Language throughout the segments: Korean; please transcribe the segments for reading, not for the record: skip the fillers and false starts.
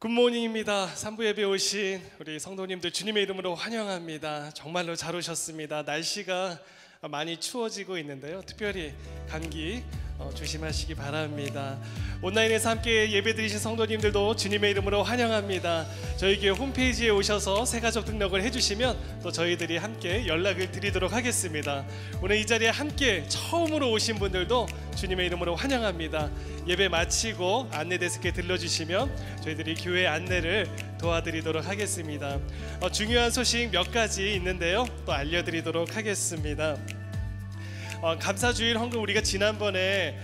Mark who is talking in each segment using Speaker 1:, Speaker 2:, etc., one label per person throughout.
Speaker 1: 굿모닝입니다. 3부 예배 오신 우리 성도님들 주님의 이름으로 환영합니다. 정말로 잘 오셨습니다. 날씨가 많이 추워지고 있는데요, 특별히 감기 조심하시기 바랍니다. 온라인에서 함께 예배 드리신 성도님들도 주님의 이름으로 환영합니다. 저희 교회 홈페이지에 오셔서 새가족 등록을 해주시면 또 저희들이 함께 연락을 드리도록 하겠습니다. 오늘 이 자리에 함께 처음으로 오신 분들도 주님의 이름으로 환영합니다. 예배 마치고 안내 데스크에 들러주시면 저희들이 교회 안내를 도와드리도록 하겠습니다. 중요한 소식 몇 가지 있는데요, 또 알려드리도록 하겠습니다. 감사주일 헌금, 우리가 지난번에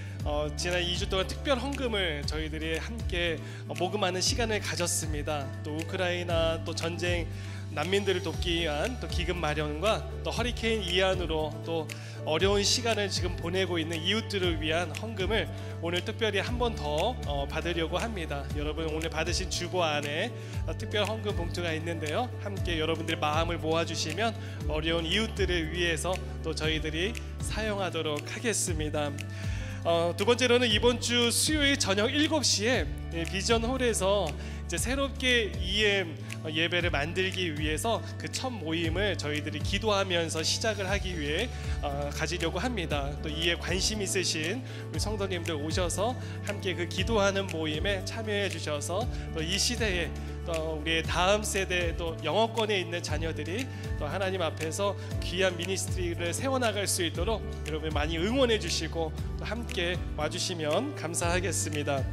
Speaker 1: 지난 2주 동안 특별 헌금을 저희들이 함께 모금하는 시간을 가졌습니다. 또 우크라이나 또 전쟁 난민들을 돕기 위한 또 기금 마련과 또 허리케인 이안으로 또 어려운 시간을 지금 보내고 있는 이웃들을 위한 헌금을 오늘 특별히 한 번 더 받으려고 합니다. 여러분, 오늘 받으신 주보 안에 특별 헌금 봉투가 있는데요, 함께 여러분들 마음을 모아주시면 어려운 이웃들을 위해서 또 저희들이 사용하도록 하겠습니다. 두 번째로는 이번 주 수요일 저녁 7시에 비전홀에서 이제 새롭게 EM 예배를 만들기 위해서 그 첫 모임을 저희들이 기도하면서 시작을 하기 위해 가지려고 합니다. 또 이에 관심 있으신 우리 성도님들 오셔서 함께 그 기도하는 모임에 참여해 주셔서 또 이 시대에 또 우리의 다음 세대 또 영어권에 있는 자녀들이 또 하나님 앞에서 귀한 미니스트리를 세워나갈 수 있도록 여러분 많이 응원해 주시고 또 함께 와주시면 감사하겠습니다.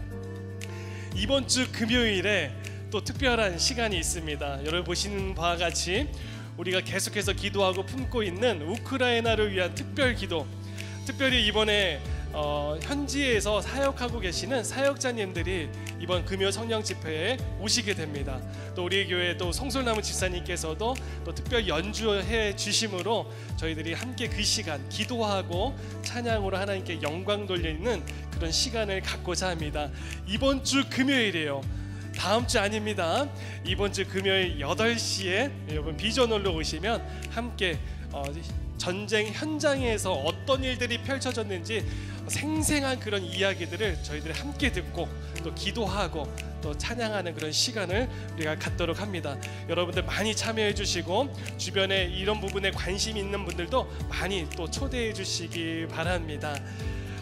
Speaker 1: 이번 주 금요일에 또 특별한 시간이 있습니다. 여러분 보시는 바와 같이 우리가 계속해서 기도하고 품고 있는 우크라이나를 위한 특별 기도, 특별히 이번에 현지에서 사역하고 계시는 사역자님들이 이번 금요 성령 집회에 오시게 됩니다. 또 우리 교회 또 송솔나무 집사님께서도 또 특별 연주해 주심으로 저희들이 함께 그 시간 기도하고 찬양으로 하나님께 영광 돌리는 그런 시간을 갖고자 합니다. 이번 주 금요일이에요. 다음 주 아닙니다. 이번 주 금요일 8시에 여러분 비전홀로 오시면 함께 전쟁 현장에서 어떤 일들이 펼쳐졌는지 생생한 그런 이야기들을 저희들이 함께 듣고 또 기도하고 또 찬양하는 그런 시간을 우리가 갖도록 합니다. 여러분들 많이 참여해 주시고 주변에 이런 부분에 관심 있는 분들도 많이 또 초대해 주시기 바랍니다.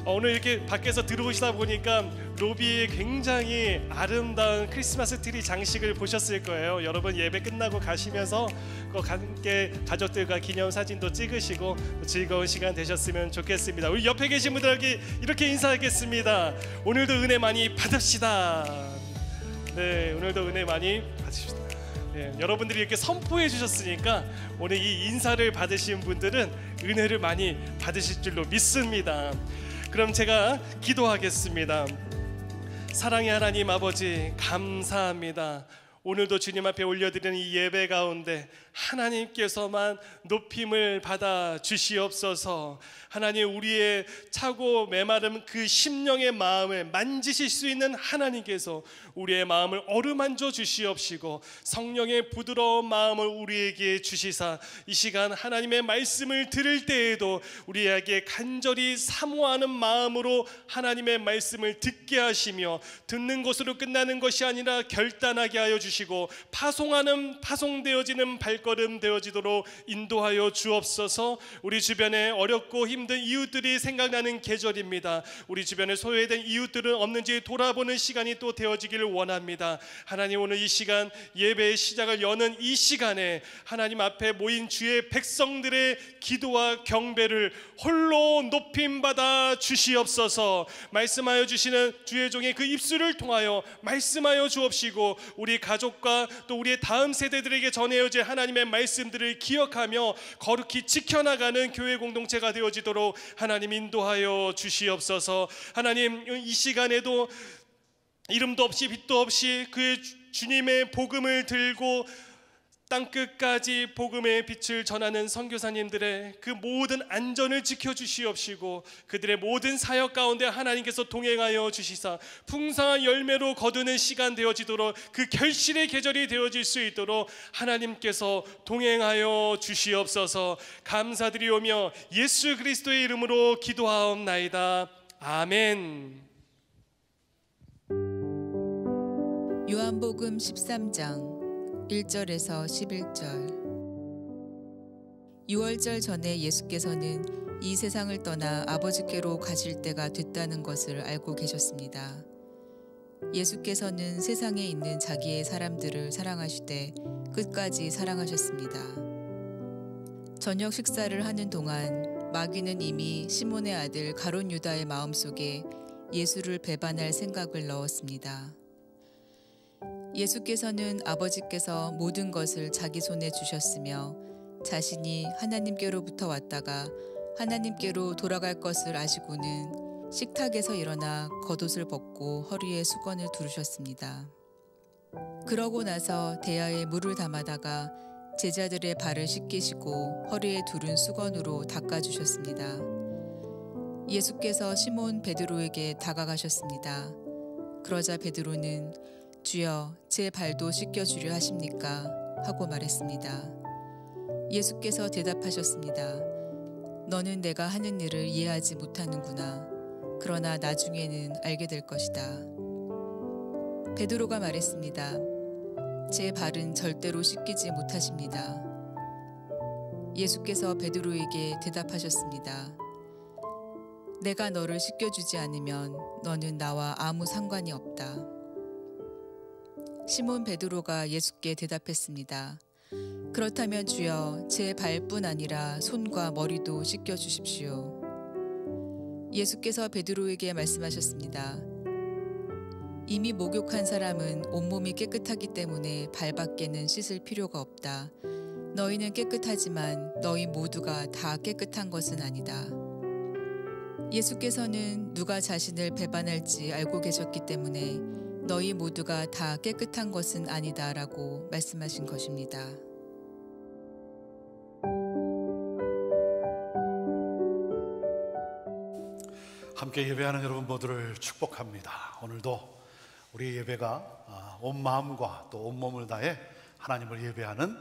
Speaker 1: 오늘 이렇게 밖에서 들어오시다 보니까 로비에 굉장히 아름다운 크리스마스 트리 장식을 보셨을 거예요. 여러분 예배 끝나고 가시면서 함께 가족들과 기념사진도 찍으시고 즐거운 시간 되셨으면 좋겠습니다. 우리 옆에 계신 분들에게 이렇게 인사하겠습니다. 오늘도 은혜 많이 받읍시다. 네, 오늘도 은혜 많이 받으십시다. 네, 여러분들이 이렇게 선포해 주셨으니까 오늘 이 인사를 받으신 분들은 은혜를 많이 받으실 줄로 믿습니다. 그럼 제가 기도하겠습니다. 사랑의 하나님 아버지, 감사합니다. 오늘도 주님 앞에 올려드리는 이 예배 가운데 하나님께서만 높임을 받아 주시옵소서. 하나님, 우리의 차고 메마른 그 심령의 마음을 만지실 수 있는 하나님께서 우리의 마음을 어루만져 주시옵시고 성령의 부드러운 마음을 우리에게 주시사 이 시간 하나님의 말씀을 들을 때에도 우리에게 간절히 사모하는 마음으로 하나님의 말씀을 듣게 하시며 듣는 것으로 끝나는 것이 아니라 결단하게 하여 주시고 파송되어지는 발걸음 되어지도록 인도하여 주옵소서. 우리 주변에 어렵고 힘든 이웃들이 생각나는 계절입니다. 우리 주변에 소외된 이웃들은 없는지 돌아보는 시간이 또 되어지기를 원합니다. 하나님, 오늘 이 시간 예배의 시작을 여는 이 시간에 하나님 앞에 모인 주의 백성들의 기도와 경배를 홀로 높임받아 주시옵소서. 말씀하여 주시는 주의 종의 그 입술을 통하여 말씀하여 주옵시고 우리 가족과 또 우리의 다음 세대들에게 전해질 하나님의 말씀들을 기억하며 거룩히 지켜나가는 교회 공동체가 되어지도록 하나님 인도하여 주시옵소서. 하나님, 이 시간에도 이름도 없이 빛도 없이 그의 주님의 복음을 들고 땅끝까지 복음의 빛을 전하는 선교사님들의 그 모든 안전을 지켜주시옵시고 그들의 모든 사역 가운데 하나님께서 동행하여 주시사 풍성한 열매로 거두는 시간 되어지도록 그 결실의 계절이 되어질 수 있도록 하나님께서 동행하여 주시옵소서. 감사드리오며 예수 그리스도의 이름으로 기도하옵나이다. 아멘.
Speaker 2: 요한복음 13장 1절에서 11절. 유월절 전에 예수께서는 이 세상을 떠나 아버지께로 가실 때가 됐다는 것을 알고 계셨습니다. 예수께서는 세상에 있는 자기의 사람들을 사랑하시되 끝까지 사랑하셨습니다. 저녁 식사를 하는 동안 마귀는 이미 시몬의 아들 가룟 유다의 마음속에 예수를 배반할 생각을 넣었습니다. 예수께서는 아버지께서 모든 것을 자기 손에 주셨으며 자신이 하나님께로부터 왔다가 하나님께로 돌아갈 것을 아시고는 식탁에서 일어나 겉옷을 벗고 허리에 수건을 두르셨습니다. 그러고 나서 대야에 물을 담아다가 제자들의 발을 씻기시고 허리에 두른 수건으로 닦아주셨습니다. 예수께서 시몬 베드로에게 다가가셨습니다. 그러자 베드로는 주여, 제 발도 씻겨주려 하십니까? 하고 말했습니다. 예수께서 대답하셨습니다. 너는 내가 하는 일을 이해하지 못하는구나. 그러나 나중에는 알게 될 것이다. 베드로가 말했습니다. 제 발은 절대로 씻기지 못하십니다. 예수께서 베드로에게 대답하셨습니다. 내가 너를 씻겨주지 않으면 너는 나와 아무 상관이 없다. 시몬 베드로가 예수께 대답했습니다. 그렇다면 주여, 제 발뿐 아니라 손과 머리도 씻겨주십시오. 예수께서 베드로에게 말씀하셨습니다. 이미 목욕한 사람은 온몸이 깨끗하기 때문에 발밖에는 씻을 필요가 없다. 너희는 깨끗하지만 너희 모두가 다 깨끗한 것은 아니다. 예수께서는 누가 자신을 배반할지 알고 계셨기 때문에 너희 모두가 다 깨끗한 것은 아니다라고 말씀하신 것입니다.
Speaker 3: 함께 예배하는 여러분 모두를 축복합니다. 오늘도 우리 예배가 온 마음과 또 온 몸을 다해 하나님을 예배하는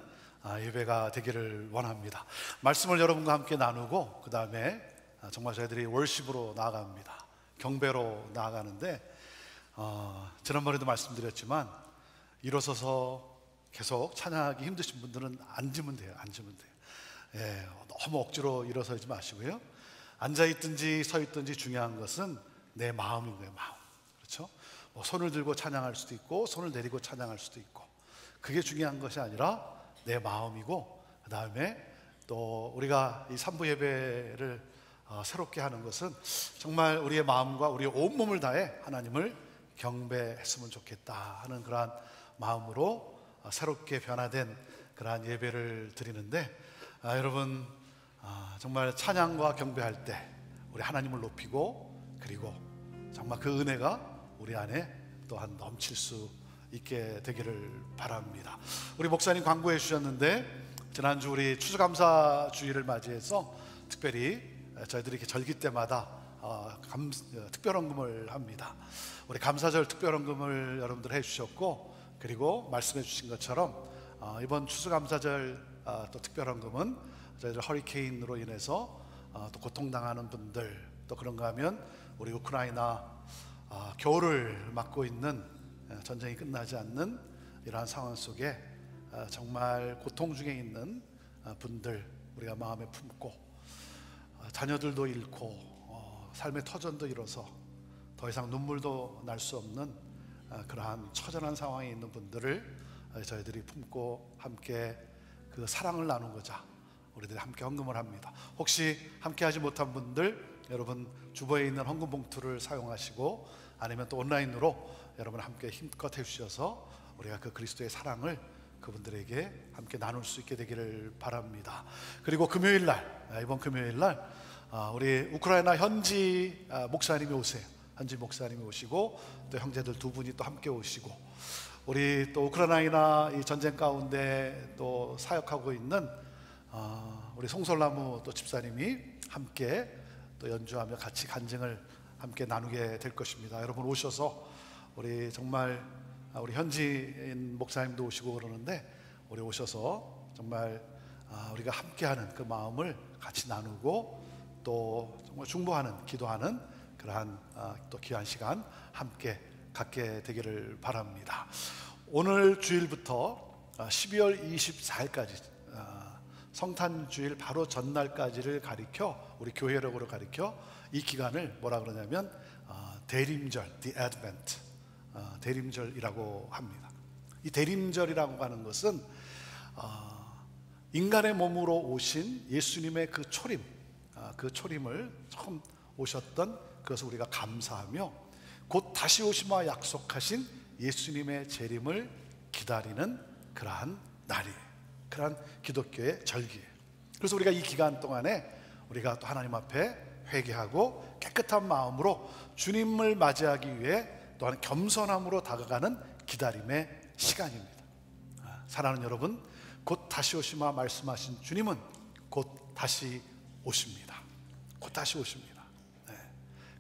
Speaker 3: 예배가 되기를 원합니다. 말씀을 여러분과 함께 나누고 그 다음에 정말 저희들이 월십으로 나아갑니다. 경배로 나아가는데 지난번에도 말씀드렸지만 일어서서 계속 찬양하기 힘드신 분들은 앉으면 돼요. 예, 너무 억지로 일어서지 마시고요. 앉아있든지 서있든지 중요한 것은 내 마음인 거예요. 마음. 그렇죠? 손을 들고 찬양할 수도 있고 손을 내리고 찬양할 수도 있고, 그게 중요한 것이 아니라 내 마음이고, 그 다음에 또 우리가 이 삼부 예배를 새롭게 하는 것은 정말 우리의 마음과 우리의 온몸을 다해 하나님을 경배했으면 좋겠다 하는 그러한 마음으로 새롭게 변화된 그러한 예배를 드리는데, 여러분 정말 찬양과 경배할 때 우리 하나님을 높이고, 그리고 정말 그 은혜가 우리 안에 또한 넘칠 수 있게 되기를 바랍니다. 우리 목사님 광고해 주셨는데, 지난주 우리 추수감사 주일을 맞이해서 특별히 저희들이 이렇게 절기 때마다 특별헌금을 합니다. 우리 감사절 특별헌금을 여러분들 해주셨고, 그리고 말씀해 주신 것처럼 이번 추수감사절 또 특별헌금은 저희들 허리케인으로 인해서 또 고통당하는 분들, 또 그런가 하면 우리 우크라이나 겨울을 맞고 있는 전쟁이 끝나지 않는 이러한 상황 속에 정말 고통 중에 있는 분들 우리가 마음에 품고, 자녀들도 잃고 삶의 터전도 잃어서 더 이상 눈물도 날 수 없는 그러한 처절한 상황에 있는 분들을 저희들이 품고 함께 그 사랑을 나누고자 우리들이 함께 헌금을 합니다. 혹시 함께 하지 못한 분들, 여러분 주보에 있는 헌금 봉투를 사용하시고, 아니면 또 온라인으로 여러분 함께 힘껏 해주셔서 우리가 그 그리스도의 사랑을 그분들에게 함께 나눌 수 있게 되기를 바랍니다. 그리고 금요일날, 이번 금요일날 우리 우크라이나 현지 목사님이 오세요. 현지 목사님이 오시고, 또 형제들 두 분이 또 함께 오시고, 우리 또 우크라이나 이 전쟁 가운데 또 사역하고 있는 우리 송솔나무 또 집사님이 함께 또 연주하며 같이 간증을 함께 나누게 될 것입니다. 여러분 오셔서 우리 정말 우리 현지인 목사님도 오시고 그러는데, 우리 오셔서 정말 우리가 함께하는 그 마음을 같이 나누고, 또 정말 중보하는, 기도하는 그러한 또 귀한 시간 함께 갖게 되기를 바랍니다. 오늘 주일부터 12월 24일까지 성탄주일 바로 전날까지를 가리켜, 우리 교회력으로 가리켜 이 기간을 뭐라 그러냐면 대림절, The Advent, 대림절이라고 합니다. 이 대림절이라고 하는 것은 인간의 몸으로 오신 예수님의 그 초림, 그 초림을 처음 오셨던 그것을 우리가 감사하며 곧 다시 오시마 약속하신 예수님의 재림을 기다리는 그러한 날이에요. 그러한 기독교의 절기예요. 그래서 우리가 이 기간 동안에 우리가 또 하나님 앞에 회개하고 깨끗한 마음으로 주님을 맞이하기 위해 또한 겸손함으로 다가가는 기다림의 시간입니다. 사랑하는 여러분, 곧 다시 오시마 말씀하신 주님은 곧 다시 오십니다. 곧 다시 오십니다. 네.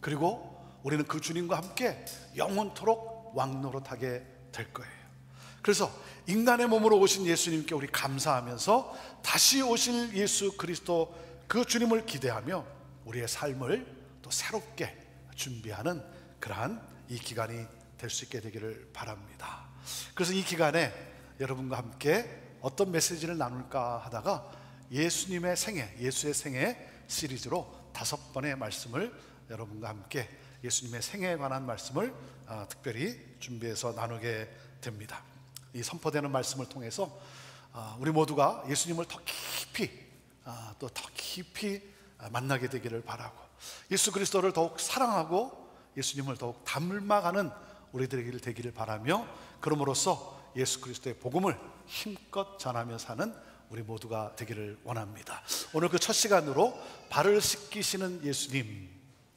Speaker 3: 그리고 우리는 그 주님과 함께 영원토록 왕노릇하게 될 거예요. 그래서 인간의 몸으로 오신 예수님께 우리 감사하면서 다시 오실 예수 그리스도 그 주님을 기대하며 우리의 삶을 또 새롭게 준비하는 그러한 이 기간이 될 수 있게 되기를 바랍니다. 그래서 이 기간에 여러분과 함께 어떤 메시지를 나눌까 하다가 예수님의 생애, 예수의 생애 시리즈로 5번의 말씀을 여러분과 함께 예수님의 생애에 관한 말씀을 특별히 준비해서 나누게 됩니다. 이 선포되는 말씀을 통해서 우리 모두가 예수님을 더 깊이 또 더 깊이 만나게 되기를 바라고 예수 그리스도를 더욱 사랑하고 예수님을 더욱 닮아가는 우리들에게 되기를 바라며 그럼으로써 예수 그리스도의 복음을 힘껏 전하며 사는 우리 모두가 되기를 원합니다. 오늘 그 첫 시간으로 발을 씻기시는 예수님,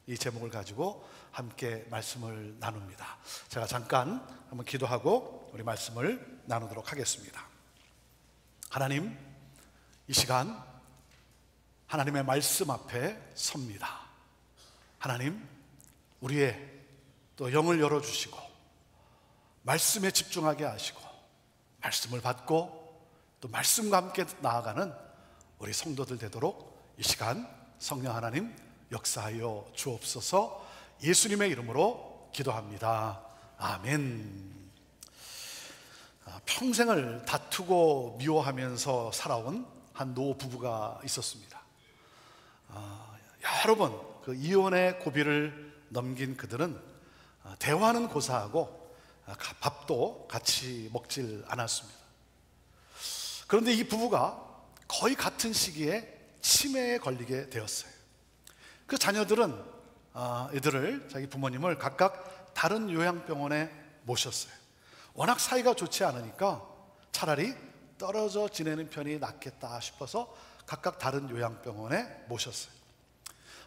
Speaker 3: 이 제목을 가지고 함께 말씀을 나눕니다. 제가 잠깐 한번 기도하고 우리 말씀을 나누도록 하겠습니다. 하나님, 이 시간 하나님의 말씀 앞에 섭니다. 하나님, 우리의 또 영을 열어주시고 말씀에 집중하게 하시고 말씀을 받고 또 말씀과 함께 나아가는 우리 성도들 되도록 이 시간 성령 하나님 역사하여 주옵소서. 예수님의 이름으로 기도합니다. 아멘. 평생을 다투고 미워하면서 살아온 한 노부부가 있었습니다. 여러 번 그 이혼의 고비를 넘긴 그들은 대화는 고사하고 밥도 같이 먹질 않았습니다. 그런데 이 부부가 거의 같은 시기에 치매에 걸리게 되었어요. 그 자녀들은 이들을, 자기 부모님을 각각 다른 요양병원에 모셨어요. 워낙 사이가 좋지 않으니까 차라리 떨어져 지내는 편이 낫겠다 싶어서 각각 다른 요양병원에 모셨어요.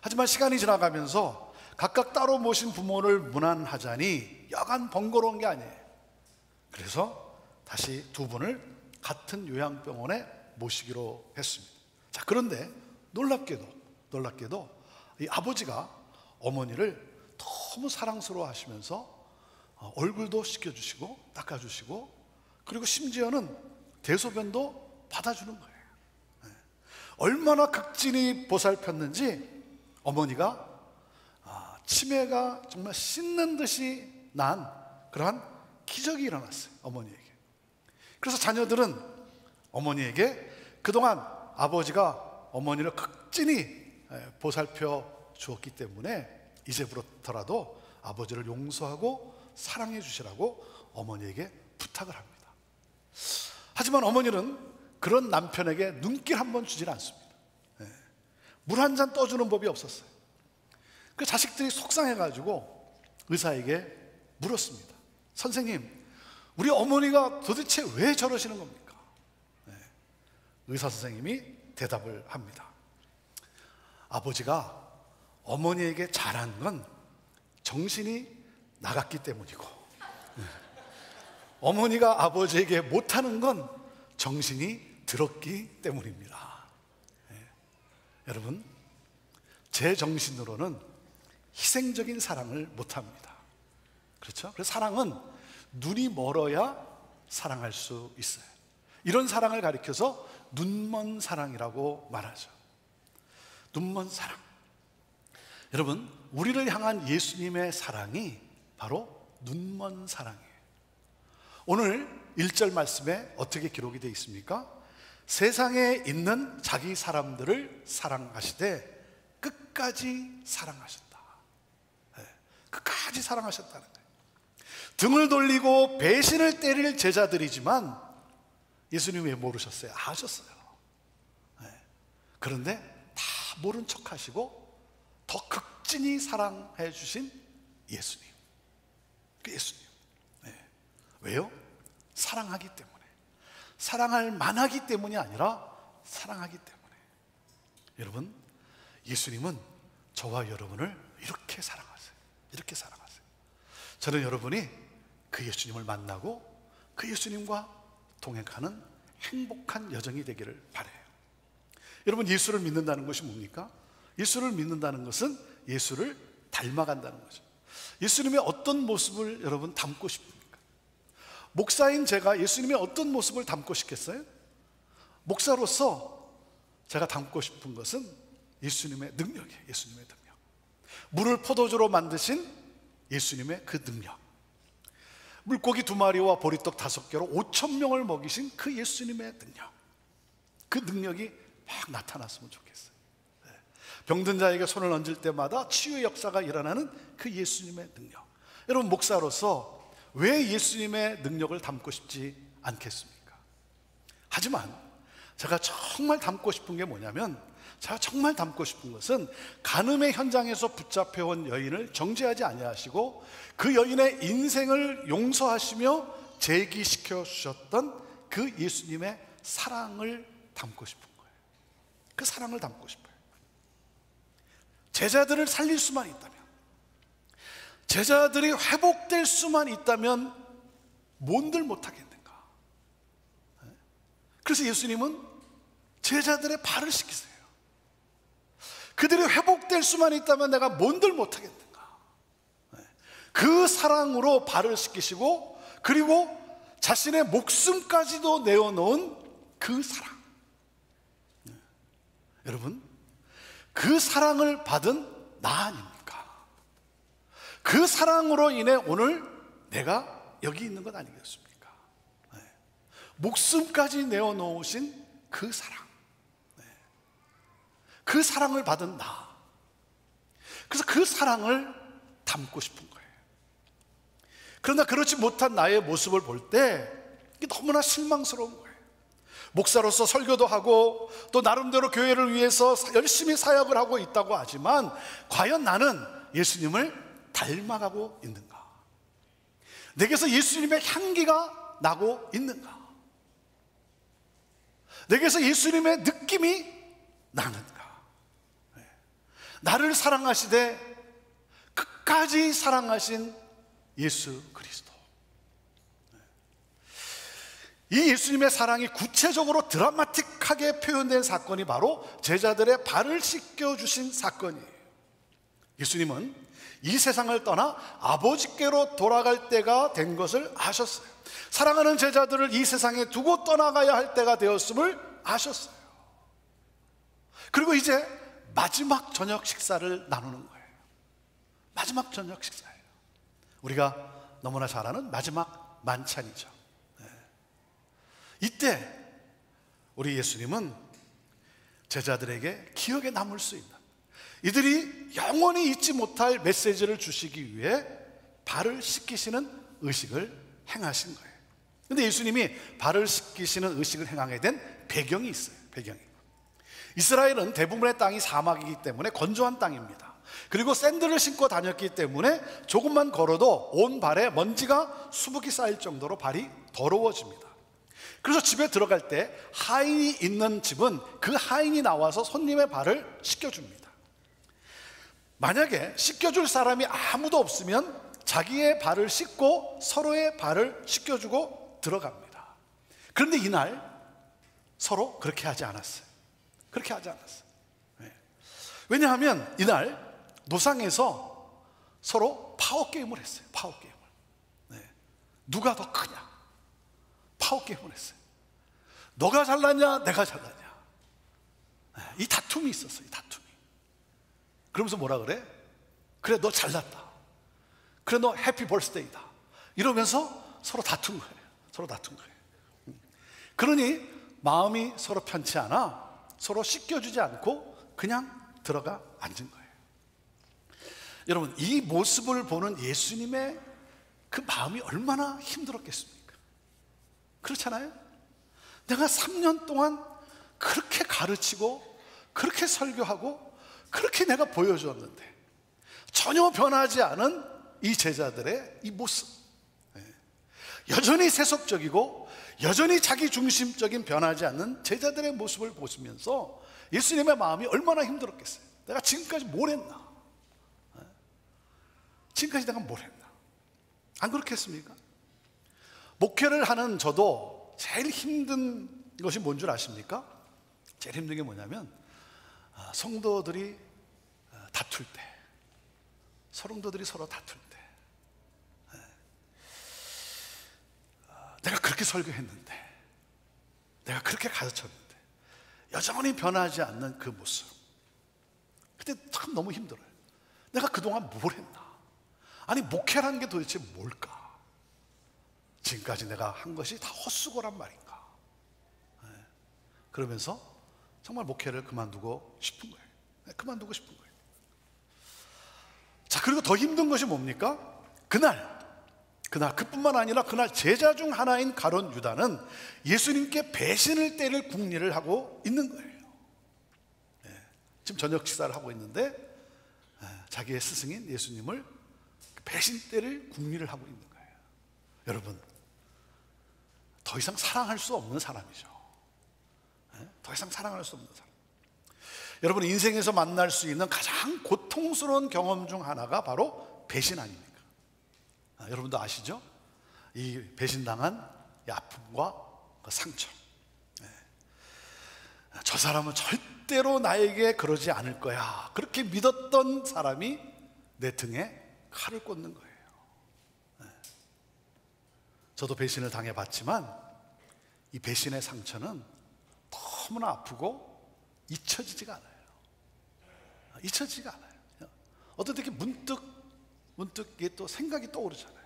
Speaker 3: 하지만 시간이 지나가면서 각각 따로 모신 부모를 문안하자니 여간 번거로운 게 아니에요. 그래서 다시 두 분을 같은 요양병원에 모시기로 했습니다. 자, 그런데 놀랍게도 이 아버지가 어머니를 너무 사랑스러워 하시면서 얼굴도 씻겨주시고 닦아주시고 그리고 심지어는 대소변도 받아주는 거예요. 얼마나 극진히 보살폈는지 어머니가 치매가 정말 씻는 듯이 난 그러한 기적이 일어났어요, 어머니에게. 그래서 자녀들은 어머니에게 그동안 아버지가 어머니를 극진히 보살펴 주었기 때문에 이제부터라도 아버지를 용서하고 사랑해 주시라고 어머니에게 부탁을 합니다. 하지만 어머니는 그런 남편에게 눈길 한번 주질 않습니다. 물 한 잔 떠주는 법이 없었어요. 그 자식들이 속상해가지고 의사에게 물었습니다. 선생님, 우리 어머니가 도대체 왜 저러시는 겁니까? 의사 선생님이 대답을 합니다. 아버지가 어머니에게 잘한 건 정신이 나갔기 때문이고 어머니가 아버지에게 못하는 건 정신이 들었기 때문입니다. 여러분, 제 정신으로는 희생적인 사랑을 못합니다. 그렇죠? 그래서 사랑은 눈이 멀어야 사랑할 수 있어요. 이런 사랑을 가리켜서 눈먼 사랑이라고 말하죠. 눈먼 사랑. 여러분, 우리를 향한 예수님의 사랑이 바로 눈먼 사랑이에요. 오늘 1절 말씀에 어떻게 기록이 되어 있습니까? 세상에 있는 자기 사람들을 사랑하시되 끝까지 사랑하셨다. 끝까지 사랑하셨다는 거예요. 등을 돌리고 배신을 때릴 제자들이지만 예수님 왜 모르셨어요? 아셨어요. 그런데 다 모른 척 하시고 더 극진히 사랑해 주신 예수님. 그 예수님. 왜요? 사랑하기 때문에. 사랑할 만하기 때문이 아니라 사랑하기 때문에. 여러분, 예수님은 저와 여러분을 이렇게 사랑하세요. 이렇게 사랑하세요. 저는 여러분이 그 예수님을 만나고 그 예수님과 동행하는 행복한 여정이 되기를 바라요. 여러분, 예수를 믿는다는 것이 뭡니까? 예수를 믿는다는 것은 예수를 닮아간다는 거죠. 예수님의 어떤 모습을 여러분 닮고 싶습니까? 목사인 제가 예수님의 어떤 모습을 닮고 싶겠어요? 목사로서 제가 닮고 싶은 것은 예수님의 능력이에요. 예수님의 능력. 물을 포도주로 만드신 예수님의 그 능력. 물고기 2마리와 보리떡 5개로 5,000명을 먹이신 그 예수님의 능력. 그 능력이 막 나타났으면 좋겠어요. 병든 자에게 손을 얹을 때마다 치유의 역사가 일어나는 그 예수님의 능력. 여러분, 목사로서 왜 예수님의 능력을 담고 싶지 않겠습니까? 하지만 제가 정말 담고 싶은 게 뭐냐면, 제가 정말 담고 싶은 것은 간음의 현장에서 붙잡혀온 여인을 정죄하지 아니하시고 그 여인의 인생을 용서하시며 재기시켜 주셨던 그 예수님의 사랑을 담고 싶은 거예요. 그 사랑을 담고 싶어요. 제자들을 살릴 수만 있다면, 제자들이 회복될 수만 있다면 뭔들 못하겠는가? 그래서 예수님은 제자들의 발을 씻기세요. 그들이 회복될 수만 있다면 내가 뭔들 못하겠는가? 그 사랑으로 발을 씻기시고, 그리고 자신의 목숨까지도 내어놓은 그 사랑. 여러분, 그 사랑을 받은 나 아닙니까? 그 사랑으로 인해 오늘 내가 여기 있는 것 아니겠습니까? 목숨까지 내어놓으신 그 사랑. 그 사랑을 받은 나. 그래서 그 사랑을 담고 싶은 거예요. 그러나 그렇지 못한 나의 모습을 볼 때 이게 너무나 실망스러운 거예요. 목사로서 설교도 하고 또 나름대로 교회를 위해서 열심히 사역을 하고 있다고 하지만 과연 나는 예수님을 닮아가고 있는가? 내게서 예수님의 향기가 나고 있는가? 내게서 예수님의 느낌이 나는가? 나를 사랑하시되 끝까지 사랑하신 예수 그리스도. 이 예수님의 사랑이 구체적으로 드라마틱하게 표현된 사건이 바로 제자들의 발을 씻겨주신 사건이에요. 예수님은 이 세상을 떠나 아버지께로 돌아갈 때가 된 것을 아셨어요. 사랑하는 제자들을 이 세상에 두고 떠나가야 할 때가 되었음을 아셨어요. 그리고 이제 마지막 저녁 식사를 나누는 거예요. 마지막 저녁 식사예요. 우리가 너무나 잘 아는 마지막 만찬이죠. 이때 우리 예수님은 제자들에게 기억에 남을 수 있는, 이들이 영원히 잊지 못할 메시지를 주시기 위해 발을 씻기시는 의식을 행하신 거예요. 그런데 예수님이 발을 씻기시는 의식을 행하게 된 배경이 있어요. 배경이. 이스라엘은 대부분의 땅이 사막이기 때문에 건조한 땅입니다. 그리고 샌들을 신고 다녔기 때문에 조금만 걸어도 온 발에 먼지가 수북이 쌓일 정도로 발이 더러워집니다. 그래서 집에 들어갈 때 하인이 있는 집은 그 하인이 나와서 손님의 발을 씻겨줍니다. 만약에 씻겨줄 사람이 아무도 없으면 자기의 발을 씻고 서로의 발을 씻겨주고 들어갑니다. 그런데 이날 서로 그렇게 하지 않았어요. 그렇게 하지 않았어요. 왜냐하면 이날 노상에서 서로 파워게임을 했어요. 파워게임을. 누가 더 크냐? 파워게임을 했어요. 너가 잘났냐? 내가 잘났냐? 이 다툼이 있었어요. 이 다툼이. 그러면서 뭐라 그래? 그래, 너 잘났다. 그래, 너 해피 벌스데이다. 이러면서 서로 다툰 거예요. 서로 다툰 거예요. 그러니 마음이 서로 편치 않아 서로 씻겨주지 않고 그냥 들어가 앉은 거예요. 여러분, 이 모습을 보는 예수님의 그 마음이 얼마나 힘들었겠습니까? 그렇잖아요? 내가 3년 동안 그렇게 가르치고 그렇게 설교하고 그렇게 내가 보여주었는데 전혀 변하지 않은 이 제자들의 이 모습, 여전히 세속적이고 여전히 자기 중심적인 변하지 않는 제자들의 모습을 보시면서 예수님의 마음이 얼마나 힘들었겠어요. 내가 지금까지 뭘 했나? 지금까지 내가 뭘 했나? 안 그렇겠습니까? 목회를 하는 저도 제일 힘든 것이 뭔 줄 아십니까? 제일 힘든 게 뭐냐면 성도들이 다툴 때, 성도들이 서로 다툴 때, 내가 그렇게 설교했는데, 내가 그렇게 가르쳤는데 여전히 변하지 않는 그 모습, 그때 참 너무 힘들어요. 내가 그동안 뭘 했나? 아니, 목회라는 게 도대체 뭘까? 지금까지 내가 한 것이 다 헛수고란 말인가? 그러면서 정말 목회를 그만두고 싶은 거예요. 그만두고 싶은 거예요. 자, 그리고 더 힘든 것이 뭡니까? 그날 그뿐만 아니라 그날 제자 중 하나인 가룟 유다는 예수님께 배신을 때릴 궁리를 하고 있는 거예요. 지금 저녁 식사를 하고 있는데 자기의 스승인 예수님을 배신 때릴 궁리를 하고 있는 거예요. 여러분, 더 이상 사랑할 수 없는 사람이죠. 더 이상 사랑할 수 없는 사람. 여러분, 인생에서 만날 수 있는 가장 고통스러운 경험 중 하나가 바로 배신 아닙니까? 여러분도 아시죠? 이 배신당한 이 아픔과 그 상처. 저 사람은 절대로 나에게 그러지 않을 거야, 그렇게 믿었던 사람이 내 등에 칼을 꽂는 거예요. 저도 배신을 당해봤지만 이 배신의 상처는 너무나 아프고 잊혀지지가 않아요. 잊혀지지가 않아요. 어떤 때 이렇게 문득 이게 또 생각이 떠오르잖아요.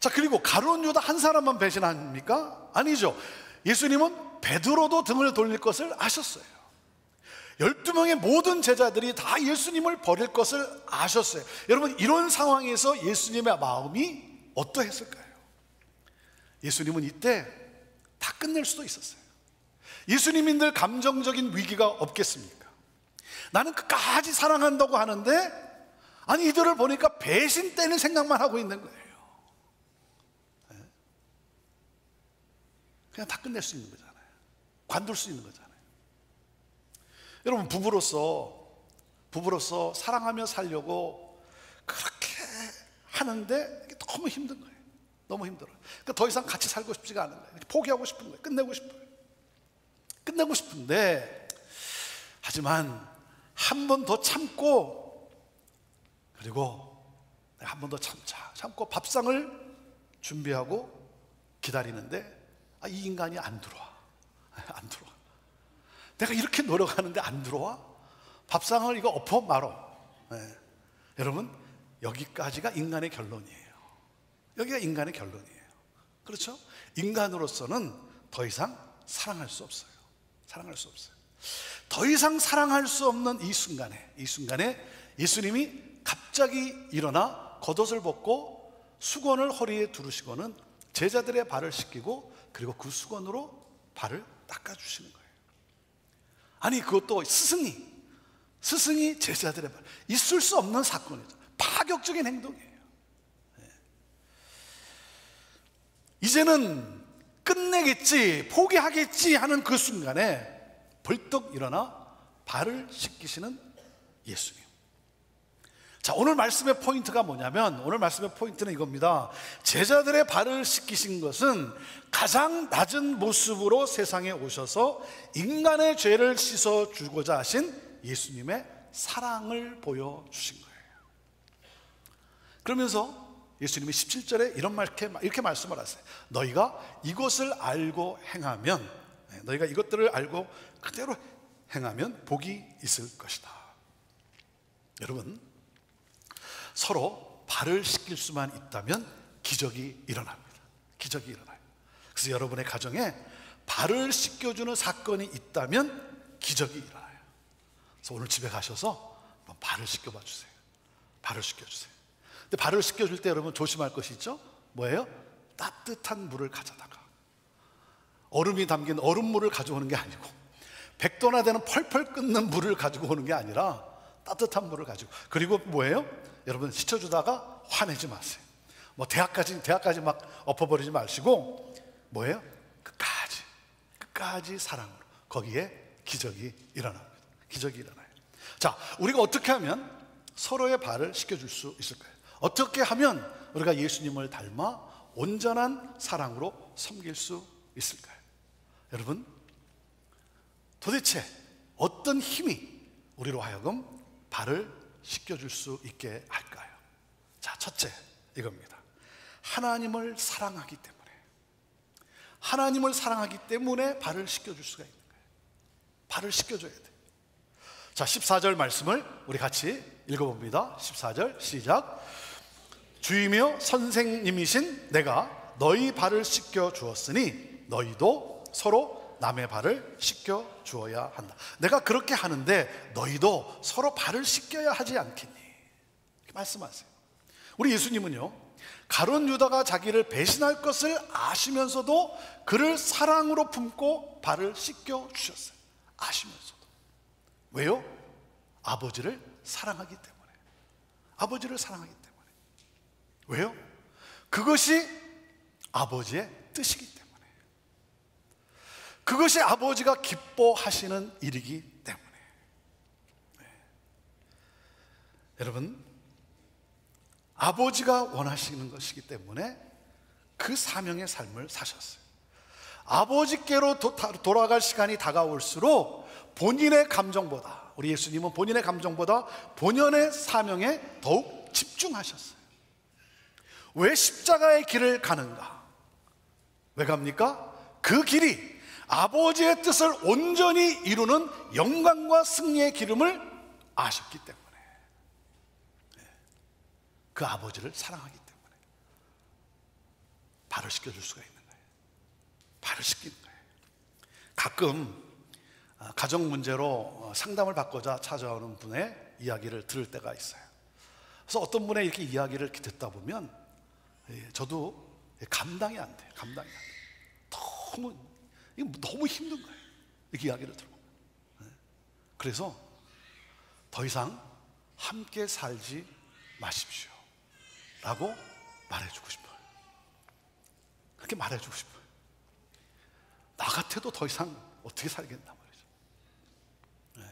Speaker 3: 자, 그리고 가룟 유다 한 사람만 배신합니까? 아니죠. 예수님은 베드로도 등을 돌릴 것을 아셨어요. 12명의 모든 제자들이 다 예수님을 버릴 것을 아셨어요. 여러분, 이런 상황에서 예수님의 마음이 어떠했을까요? 예수님은 이때 다 끝낼 수도 있었어요. 예수님인들 감정적인 위기가 없겠습니까? 나는 끝까지 사랑한다고 하는데 아니, 이들을 보니까 배신 때릴 생각만 하고 있는 거예요. 그냥 다 끝낼 수 있는 거잖아요. 관둘 수 있는 거잖아요. 여러분, 부부로서 사랑하며 살려고 그렇게 하는데 너무 힘든 거예요. 너무 힘들어요. 그러니까 더 이상 같이 살고 싶지가 않은 거예요. 포기하고 싶은 거예요. 끝내고 싶어요. 끝내고 싶은데, 하지만 한 번 더 참고, 그리고 한 번 더 참고 밥상을 준비하고 기다리는데 이 인간이 안 들어와. 내가 이렇게 노력하는데 안 들어와? 밥상을 이거 엎어 말어. 여러분, 여기까지가 인간의 결론이에요. 여기가 인간의 결론이에요. 그렇죠? 인간으로서는 더 이상 사랑할 수 없어요. 사랑할 수 없어요. 더 이상 사랑할 수 없는 이 순간에 예수님이 갑자기 일어나 겉옷을 벗고 수건을 허리에 두르시고는 제자들의 발을 씻기고 그리고 그 수건으로 발을 닦아주시는 거예요. 아니, 그것도 스승이 제자들의 발, 있을 수 없는 사건이죠. 파격적인 행동이에요. 이제는 끝내겠지, 포기하겠지 하는 그 순간에 벌떡 일어나 발을 씻기시는 예수님. 자, 오늘 말씀의 포인트가 뭐냐면, 오늘 말씀의 포인트는 이겁니다. 제자들의 발을 씻기신 것은 가장 낮은 모습으로 세상에 오셔서 인간의 죄를 씻어주고자 하신 예수님의 사랑을 보여주신 거예요. 그러면서 예수님이 17절에 이렇게 말씀을 하세요. 너희가 이것을 알고 행하면, 너희가 이것들을 알고 그대로 행하면 복이 있을 것이다. 여러분, 서로 발을 씻길 수만 있다면 기적이 일어납니다. 기적이 일어나요. 그래서 여러분의 가정에 발을 씻겨주는 사건이 있다면 기적이 일어나요. 그래서 오늘 집에 가셔서 한번 발을 씻겨봐 주세요. 발을 씻겨주세요. 근데 발을 씻겨줄 때 여러분 조심할 것이 있죠? 뭐예요? 따뜻한 물을 가져다가, 얼음이 담긴 얼음물을 가져오는 게 아니고 100도나 되는 펄펄 끓는 물을 가지고 오는 게 아니라 따뜻한 물을 가지고, 그리고 뭐예요? 여러분 씻어주다가 화내지 마세요. 뭐 대학까지 막 엎어버리지 마시고 뭐예요? 끝까지 사랑으로, 거기에 기적이 일어납니다. 기적이 일어나요. 자, 우리가 어떻게 하면 서로의 발을 씻겨줄 수 있을까요? 어떻게 하면 우리가 예수님을 닮아 온전한 사랑으로 섬길 수 있을까요? 여러분, 도대체 어떤 힘이 우리로 하여금 발을 씻겨줄 수 있게 할까요? 자, 첫째 이겁니다. 하나님을 사랑하기 때문에 발을 씻겨줄 수가 있는 거예요. 발을 씻겨줘야 돼요. 자, 14절 말씀을 우리 같이 읽어봅니다. 14절 시작. 주이며 선생님이신 내가 너희 발을 씻겨 주었으니 너희도 서로 남의 발을 씻겨 주어야 한다. 내가 그렇게 하는데 너희도 서로 발을 씻겨야 하지 않겠니? 이렇게 말씀하세요. 우리 예수님은요, 가룟 유다가 자기를 배신할 것을 아시면서도 그를 사랑으로 품고 발을 씻겨 주셨어요. 아시면서도. 왜요? 아버지를 사랑하기 때문에. 아버지를 사랑하기 때문에. 왜요? 그것이 아버지의 뜻이기 때문에. 그것이 아버지가 기뻐하시는 일이기 때문에. 네. 여러분, 아버지가 원하시는 것이기 때문에 그 사명의 삶을 사셨어요. 아버지께로 돌아갈 시간이 다가올수록 본인의 감정보다, 우리 예수님은 본인의 감정보다 본연의 사명에 더욱 집중하셨어요. 왜 십자가의 길을 가는가? 왜 갑니까? 그 길이 아버지의 뜻을 온전히 이루는 영광과 승리의 기름을 아셨기 때문에. 그 아버지를 사랑하기 때문에 발을 씻겨줄 수가 있는 거예요. 발을 씻기는 거예요. 가끔 가정 문제로 상담을 받고자 찾아오는 분의 이야기를 들을 때가 있어요. 그래서 어떤 분의 이렇게 이야기를 이렇게 듣다 보면 저도 감당이 안 돼요. 감당이 안 돼요. 너무 힘든 거예요. 이렇게 이야기를 들어보면. 그래서 더 이상 함께 살지 마십시오 라고 말해주고 싶어요. 그렇게 말해주고 싶어요. 나 같아도 더 이상 어떻게 살겠나 말이죠. 네.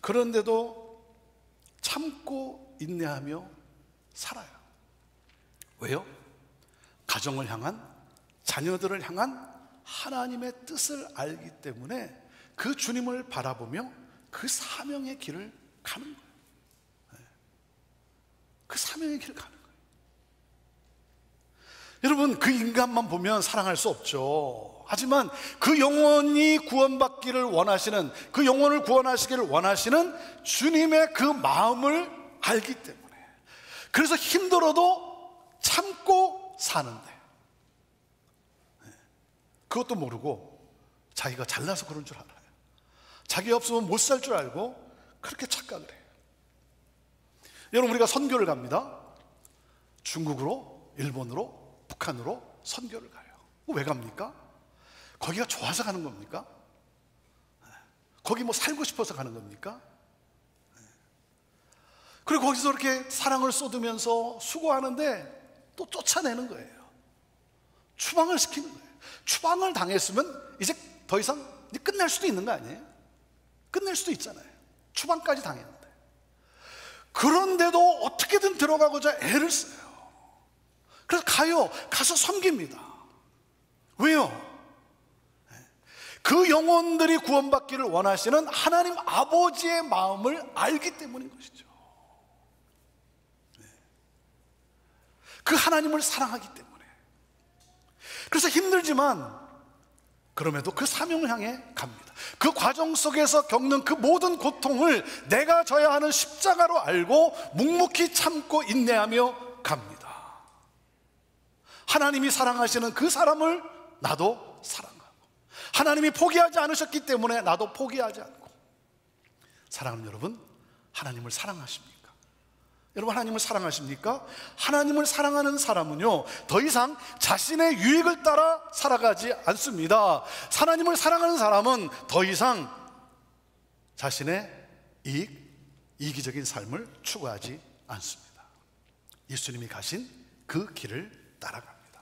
Speaker 3: 그런데도 참고 인내하며 살아요. 왜요? 가정을 향한, 자녀들을 향한 하나님의 뜻을 알기 때문에 그 주님을 바라보며 그 사명의 길을 가는 거예요. 그 사명의 길을 가는 거예요. 여러분, 그 인간만 보면 사랑할 수 없죠. 하지만 그 영혼이 구원받기를 원하시는, 그 영혼을 구원하시기를 원하시는 주님의 그 마음을 알기 때문에, 그래서 힘들어도 참고 사는데, 그것도 모르고 자기가 잘나서 그런 줄 알아요. 자기 없으면 못 살 줄 알고 그렇게 착각을 해요. 여러분, 우리가 선교를 갑니다. 중국으로, 일본으로, 북한으로 선교를 가요. 왜 갑니까? 거기가 좋아서 가는 겁니까? 거기 뭐 살고 싶어서 가는 겁니까? 그리고 거기서 이렇게 사랑을 쏟으면서 수고하는데 또 쫓아내는 거예요. 추방을 시키는 거예요. 추방을 당했으면 이제 더 이상 이제 끝날 수도 있는 거 아니에요? 끝낼 수도 있잖아요. 추방까지 당했는데. 그런데도 어떻게든 들어가고자 애를 써요. 그래서 가서 섬깁니다. 왜요? 그 영혼들이 구원받기를 원하시는 하나님 아버지의 마음을 알기 때문인 것이죠. 그 하나님을 사랑하기 때문에. 그래서 힘들지만 그럼에도 그 사명을 향해 갑니다. 그 과정 속에서 겪는 그 모든 고통을 내가 져야 하는 십자가로 알고 묵묵히 참고 인내하며 갑니다. 하나님이 사랑하시는 그 사람을 나도 사랑하고, 하나님이 포기하지 않으셨기 때문에 나도 포기하지 않고. 사랑하는 여러분, 하나님을 사랑하십니까? 여러분, 하나님을 사랑하십니까? 하나님을 사랑하는 사람은요, 더 이상 자신의 유익을 따라 살아가지 않습니다. 하나님을 사랑하는 사람은 더 이상 자신의 이기적인 삶을 추구하지 않습니다. 예수님이 가신 그 길을 따라갑니다.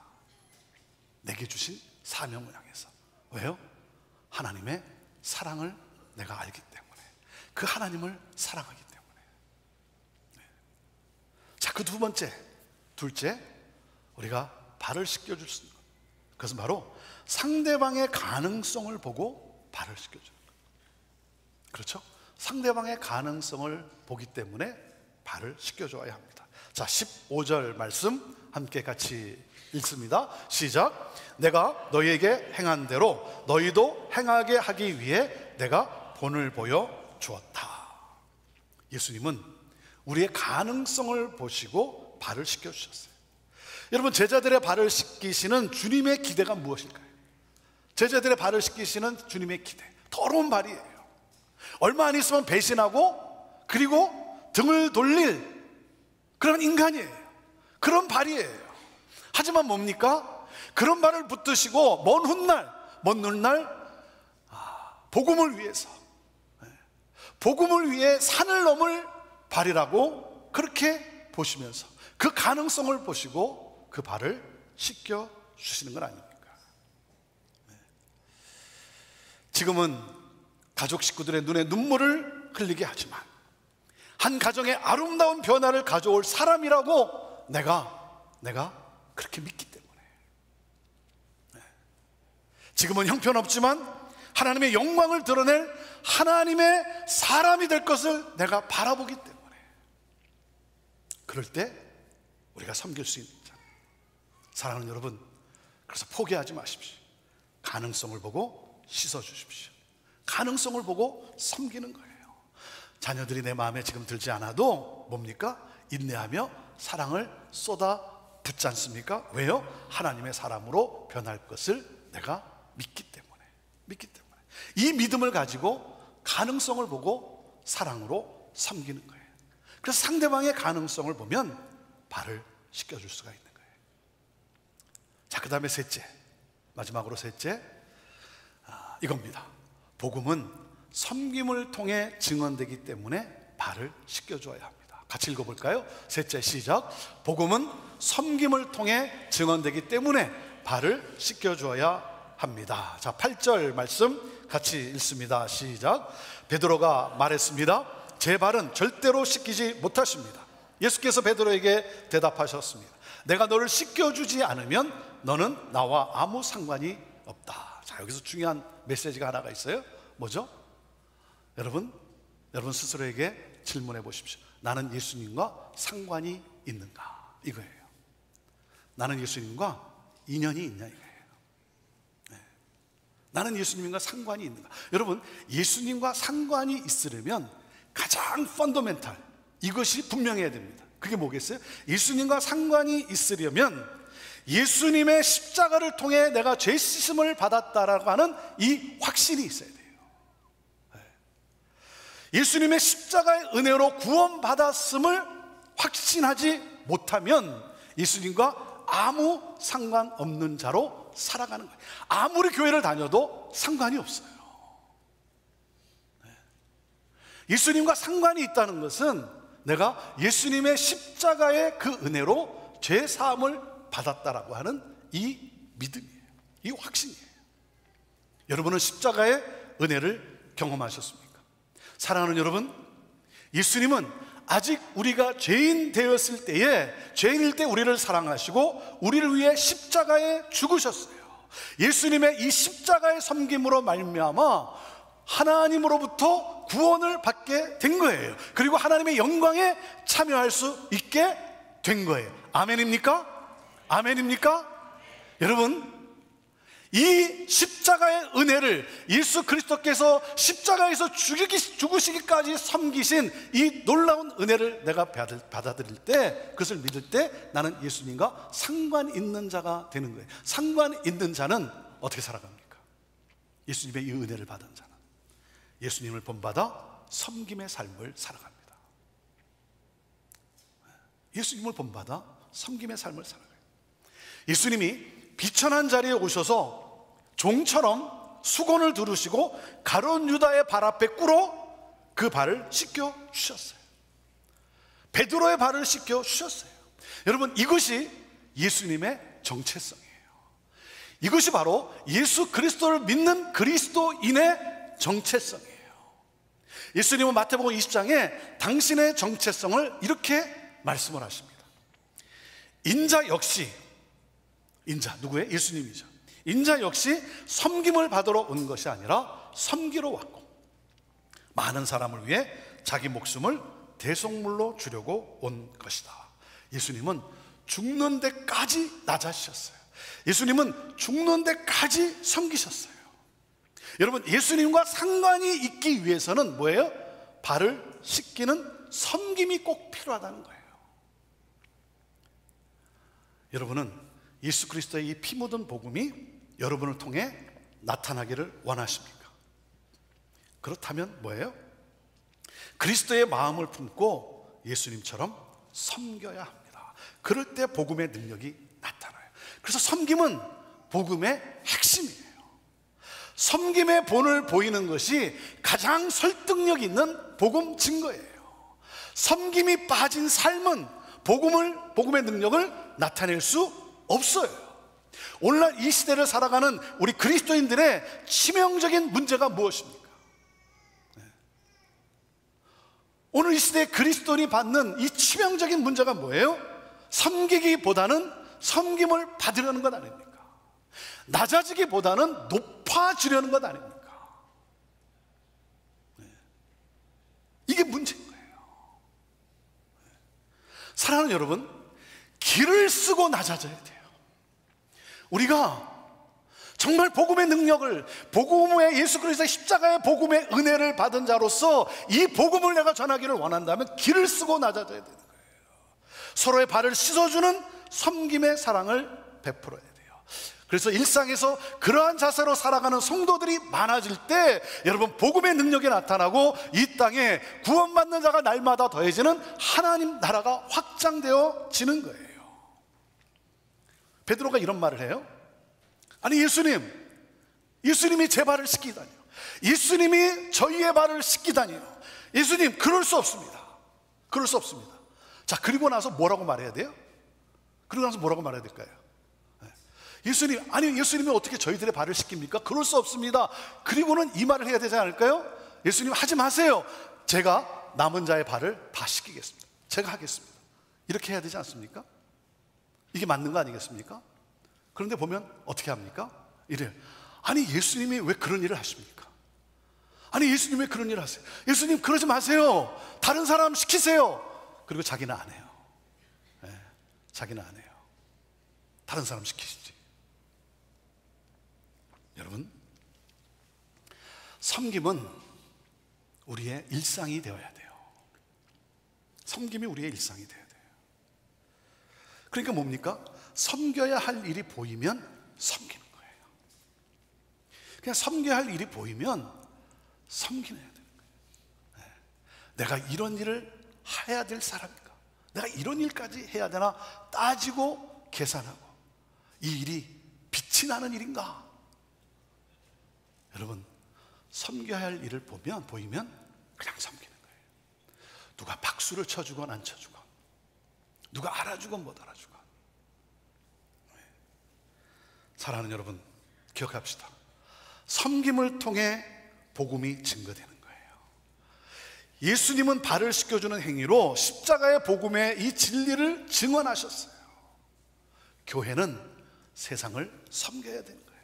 Speaker 3: 내게 주신 사명을 향해서. 왜요? 하나님의 사랑을 내가 알기 때문에, 그 하나님을 사랑하기 때문에. 자, 그 둘째, 우리가 발을 씻겨줄 수 있는 것, 그것은 바로 상대방의 가능성을 보고 발을 씻겨주는 것. 그렇죠? 상대방의 가능성을 보기 때문에 발을 씻겨줘야 합니다. 자, 15절 말씀 함께 같이 읽습니다. 시작. 내가 너희에게 행한 대로 너희도 행하게 하기 위해 내가 본을 보여 주었다. 예수님은 우리의 가능성을 보시고 발을 씻겨주셨어요. 여러분, 제자들의 발을 씻기시는 주님의 기대가 무엇일까요? 제자들의 발을 씻기시는 주님의 기대, 더러운 발이에요. 얼마 안 있으면 배신하고 그리고 등을 돌릴 그런 인간이에요. 그런 발이에요. 하지만 뭡니까? 그런 발을 붙드시고 먼 훗날 복음을 위해서, 복음을 위해 산을 넘을 발이라고 그렇게 보시면서 그 가능성을 보시고 그 발을 씻겨 주시는 건 아닙니까? 지금은 가족 식구들의 눈에 눈물을 흘리게 하지만 한 가정의 아름다운 변화를 가져올 사람이라고 내가 그렇게 믿기 때문에, 지금은 형편없지만 하나님의 영광을 드러낼 하나님의 사람이 될 것을 내가 바라보기 때문에, 그럴 때 우리가 섬길 수 있는 자. 사랑하는 여러분, 그래서 포기하지 마십시오. 가능성을 보고 씻어주십시오. 가능성을 보고 섬기는 거예요. 자녀들이 내 마음에 지금 들지 않아도 뭡니까? 인내하며 사랑을 쏟아 붓지 않습니까? 왜요? 하나님의 사람으로 변할 것을 내가 믿기 때문에. 이 믿음을 가지고 가능성을 보고 사랑으로 섬기는 거예요. 그래서 상대방의 가능성을 보면 발을 씻겨줄 수가 있는 거예요. 자, 그 다음에 마지막으로 셋째, 이겁니다. 복음은 섬김을 통해 증언되기 때문에 발을 씻겨줘야 합니다. 같이 읽어볼까요? 셋째, 시작. 복음은 섬김을 통해 증언되기 때문에 발을 씻겨줘야 합니다. 자, 8절 말씀 같이 읽습니다. 시작. 베드로가 말했습니다. 제 발은 절대로 씻기지 못하십니다. 예수께서 베드로에게 대답하셨습니다. 내가 너를 씻겨주지 않으면 너는 나와 아무 상관이 없다. 자, 여기서 중요한 메시지가 하나가 있어요. 뭐죠? 여러분 스스로에게 질문해 보십시오. 나는 예수님과 상관이 있는가? 이거예요. 나는 예수님과 인연이 있냐 이거예요. 나는 예수님과 상관이 있는가? 여러분, 예수님과 상관이 있으려면 가장 펀더멘탈, 이것이 분명해야 됩니다. 그게 뭐겠어요? 예수님과 상관이 있으려면 예수님의 십자가를 통해 내가 죄 씻음을 받았다라고 하는 이 확신이 있어야 돼요. 예수님의 십자가의 은혜로 구원받았음을 확신하지 못하면 예수님과 아무 상관없는 자로 살아가는 거예요. 아무리 교회를 다녀도 상관이 없어요. 예수님과 상관이 있다는 것은 내가 예수님의 십자가의 그 은혜로 죄 사함을 받았다라고 하는 이 믿음이에요. 이 확신이에요. 여러분은 십자가의 은혜를 경험하셨습니까? 사랑하는 여러분, 예수님은 아직 우리가 죄인 되었을 때에, 죄인일 때 우리를 사랑하시고 우리를 위해 십자가에 죽으셨어요. 예수님의 이 십자가의 섬김으로 말미암아 하나님으로부터 구원을 받게 된 거예요. 그리고 하나님의 영광에 참여할 수 있게 된 거예요. 아멘입니까? 아멘입니까? 여러분, 이 십자가의 은혜를 예수 그리스도께서 십자가에서 죽으시기까지 섬기신 이 놀라운 은혜를 내가 받아들일 때, 그것을 믿을 때 나는 예수님과 상관 있는 자가 되는 거예요. 상관 있는 자는 어떻게 살아갑니까? 예수님의 이 은혜를 받은 자는 예수님을 본받아 섬김의 삶을 살아갑니다. 예수님을 본받아 섬김의 삶을 살아가요. 예수님이 비천한 자리에 오셔서 종처럼 수건을 두르시고 가룟 유다의 발 앞에 꿇어 그 발을 씻겨 주셨어요. 베드로의 발을 씻겨 주셨어요. 여러분, 이것이 예수님의 정체성이에요. 이것이 바로 예수 그리스도를 믿는 그리스도인의 정체성이에요. 예수님은 마태복음 20장에 당신의 정체성을 이렇게 말씀을 하십니다. 인자 역시, 인자 누구예요? 예수님이죠. 인자 역시 섬김을 받으러 온 것이 아니라 섬기러 왔고 많은 사람을 위해 자기 목숨을 대속물로 주려고 온 것이다. 예수님은 죽는 데까지 낮아지셨어요. 예수님은 죽는 데까지 섬기셨어요. 여러분, 예수님과 상관이 있기 위해서는 뭐예요? 발을 씻기는 섬김이 꼭 필요하다는 거예요. 여러분은 예수 그리스도의 이 피 묻은 복음이 여러분을 통해 나타나기를 원하십니까? 그렇다면 뭐예요? 그리스도의 마음을 품고 예수님처럼 섬겨야 합니다. 그럴 때 복음의 능력이 나타나요. 그래서 섬김은 복음의 핵심이에요. 섬김의 본을 보이는 것이 가장 설득력 있는 복음 증거예요. 섬김이 빠진 삶은 복음의 능력을 나타낼 수 없어요. 오늘날 이 시대를 살아가는 우리 그리스도인들의 치명적인 문제가 무엇입니까? 오늘 이 시대의 그리스도인이 받는 이 치명적인 문제가 뭐예요? 섬기기보다는 섬김을 받으려는 것 아닙니까? 낮아지기보다는 높아지려는 것 아닙니까? 이게 문제인 거예요. 사랑하는 여러분, 길을 쓰고 낮아져야 돼요. 우리가 정말 복음의 능력을, 복음의 예수 그리스도의 십자가의 복음의 은혜를 받은 자로서 이 복음을 내가 전하기를 원한다면 길을 쓰고 낮아져야 되는 거예요. 서로의 발을 씻어주는 섬김의 사랑을 베풀어야 돼요. 그래서 일상에서 그러한 자세로 살아가는 성도들이 많아질 때 여러분, 복음의 능력이 나타나고 이 땅에 구원받는 자가 날마다 더해지는 하나님 나라가 확장되어지는 거예요. 베드로가 이런 말을 해요. 아니, 예수님이 제 발을 씻기다니요. 예수님이 저희의 발을 씻기다니요. 예수님, 그럴 수 없습니다. 그럴 수 없습니다. 자, 그리고 나서 뭐라고 말해야 돼요? 그리고 나서 뭐라고 말해야 될까요? 예수님이 어떻게 저희들의 발을 씻깁니까? 그럴 수 없습니다. 그리고는 이 말을 해야 되지 않을까요? 예수님, 하지 마세요. 제가 남은 자의 발을 다 씻기겠습니다. 제가 하겠습니다. 이렇게 해야 되지 않습니까? 이게 맞는 거 아니겠습니까? 그런데 보면 어떻게 합니까? 이래요. 아니, 예수님이 왜 그런 일을 하십니까? 아니, 예수님 왜 그런 일을 하세요? 예수님, 그러지 마세요. 다른 사람 시키세요. 그리고 자기는 안 해요. 자기는 안 해요. 다른 사람 시키시지. 여러분, 섬김은 우리의 일상이 되어야 돼요. 섬김이 우리의 일상이 돼야 돼요. 그러니까 뭡니까? 섬겨야 할 일이 보이면 섬기는 거예요. 그냥 섬겨야 할 일이 보이면 섬기는 되는 거예요. 내가 이런 일을 해야 될 사람인가? 내가 이런 일까지 해야 되나? 따지고 계산하고, 이 일이 빛이 나는 일인가? 여러분, 섬겨야 할 일을 보이면 그냥 섬기는 거예요. 누가 박수를 쳐주건 안 쳐주건, 누가 알아주건 못 알아주건. 사랑하는 여러분, 기억합시다. 섬김을 통해 복음이 증거되는 거예요. 예수님은 발을 씻겨주는 행위로 십자가의 복음의 이 진리를 증언하셨어요. 교회는 세상을 섬겨야 되는 거예요.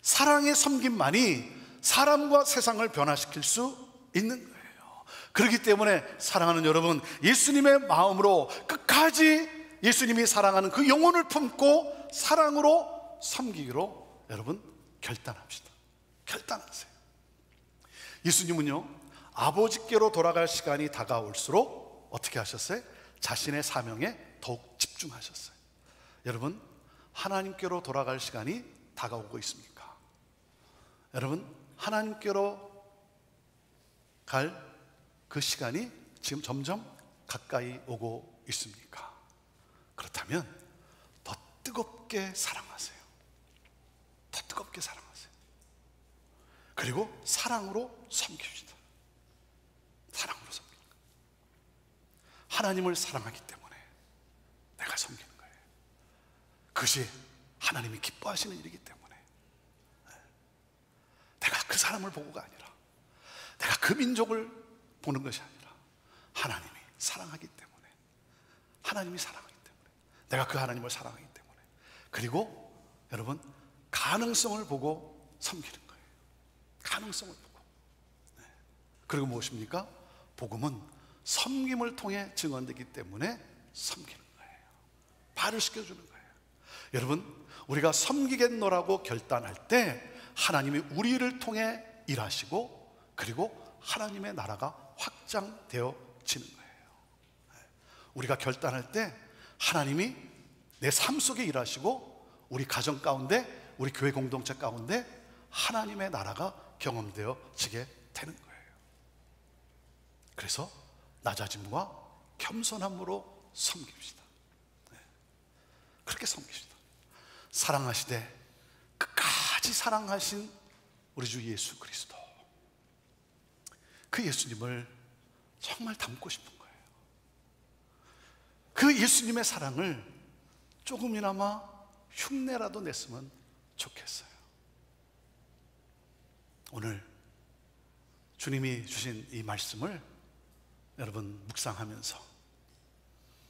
Speaker 3: 사랑의 섬김만이 사람과 세상을 변화시킬 수 있는 거예요. 그렇기 때문에 사랑하는 여러분, 예수님의 마음으로 끝까지 예수님이 사랑하는 그 영혼을 품고 사랑으로 섬기기로 여러분 결단합시다. 결단하세요. 예수님은요, 아버지께로 돌아갈 시간이 다가올수록 어떻게 하셨어요? 자신의 사명에 더욱 집중하셨어요. 여러분, 하나님께로 돌아갈 시간이 다가오고 있습니까? 여러분, 하나님께로 갈 그 시간이 지금 점점 가까이 오고 있습니까? 그렇다면 더 뜨겁게 사랑하세요. 더 뜨겁게 사랑하세요. 그리고 사랑으로 섬깁시다. 사랑으로 섬깁니다. 하나님을 사랑하기 때문에 내가 섬기는 거예요. 그것이 하나님이 기뻐하시는 일이기 때문에, 내가 그 사람을 보고가 아니라, 내가 그 민족을 보는 것이 아니라 하나님이 사랑하기 때문에, 하나님이 사랑하기 때문에, 내가 그 하나님을 사랑하기 때문에, 그리고 여러분 가능성을 보고 섬기는 거예요. 가능성을 보고. 그리고 무엇입니까? 복음은 섬김을 통해 증언되기 때문에 섬기는 거예요. 발을 씻겨주는 거예요. 여러분, 우리가 섬기겠노라고 결단할 때 하나님이 우리를 통해 일하시고, 그리고 하나님의 나라가 확장되어지는 거예요. 우리가 결단할 때 하나님이 내 삶 속에 일하시고, 우리 가정 가운데, 우리 교회 공동체 가운데 하나님의 나라가 경험되어지게 되는 거예요. 그래서 낮아짐과 겸손함으로 섬깁시다. 그렇게 섬깁시다. 사랑하시되 끝까지 사랑하신 우리 주 예수 그리스도, 그 예수님을 정말 닮고 싶은 거예요. 그 예수님의 사랑을 조금이나마 흉내라도 냈으면 좋겠어요. 오늘 주님이 주신 이 말씀을 여러분 묵상하면서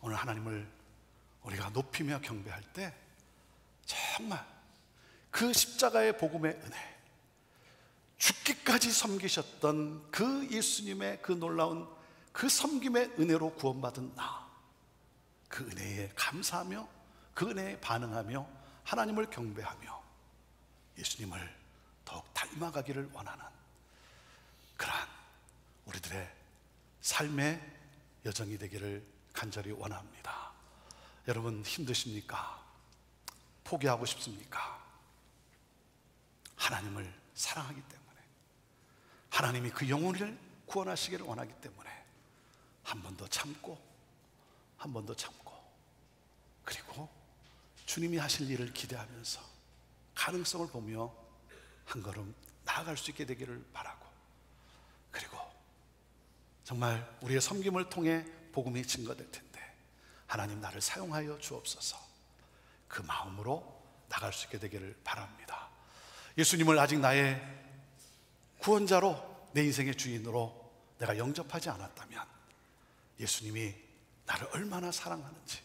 Speaker 3: 오늘 하나님을 우리가 높이며 경배할 때 정말 그 십자가의 복음의 은혜, 죽기까지 섬기셨던 그 예수님의 그 놀라운 그 섬김의 은혜로 구원받은 나, 그 은혜에 감사하며 그 은혜에 반응하며 하나님을 경배하며 예수님을 더욱 닮아가기를 원하는 그러한 우리들의 삶의 여정이 되기를 간절히 원합니다. 여러분 힘드십니까? 포기하고 싶습니까? 하나님을 사랑하기 때문에, 하나님이 그 영혼을 구원하시기를 원하기 때문에 한 번 더 참고, 한 번 더 참고, 그리고 주님이 하실 일을 기대하면서 가능성을 보며 한 걸음 나아갈 수 있게 되기를 바라고, 그리고 정말 우리의 섬김을 통해 복음이 증거될 텐데 하나님 나를 사용하여 주옵소서, 그 마음으로 나갈 수 있게 되기를 바랍니다. 예수님을 아직 나의 구원자로, 내 인생의 주인으로 내가 영접하지 않았다면 예수님이 나를 얼마나 사랑하는지,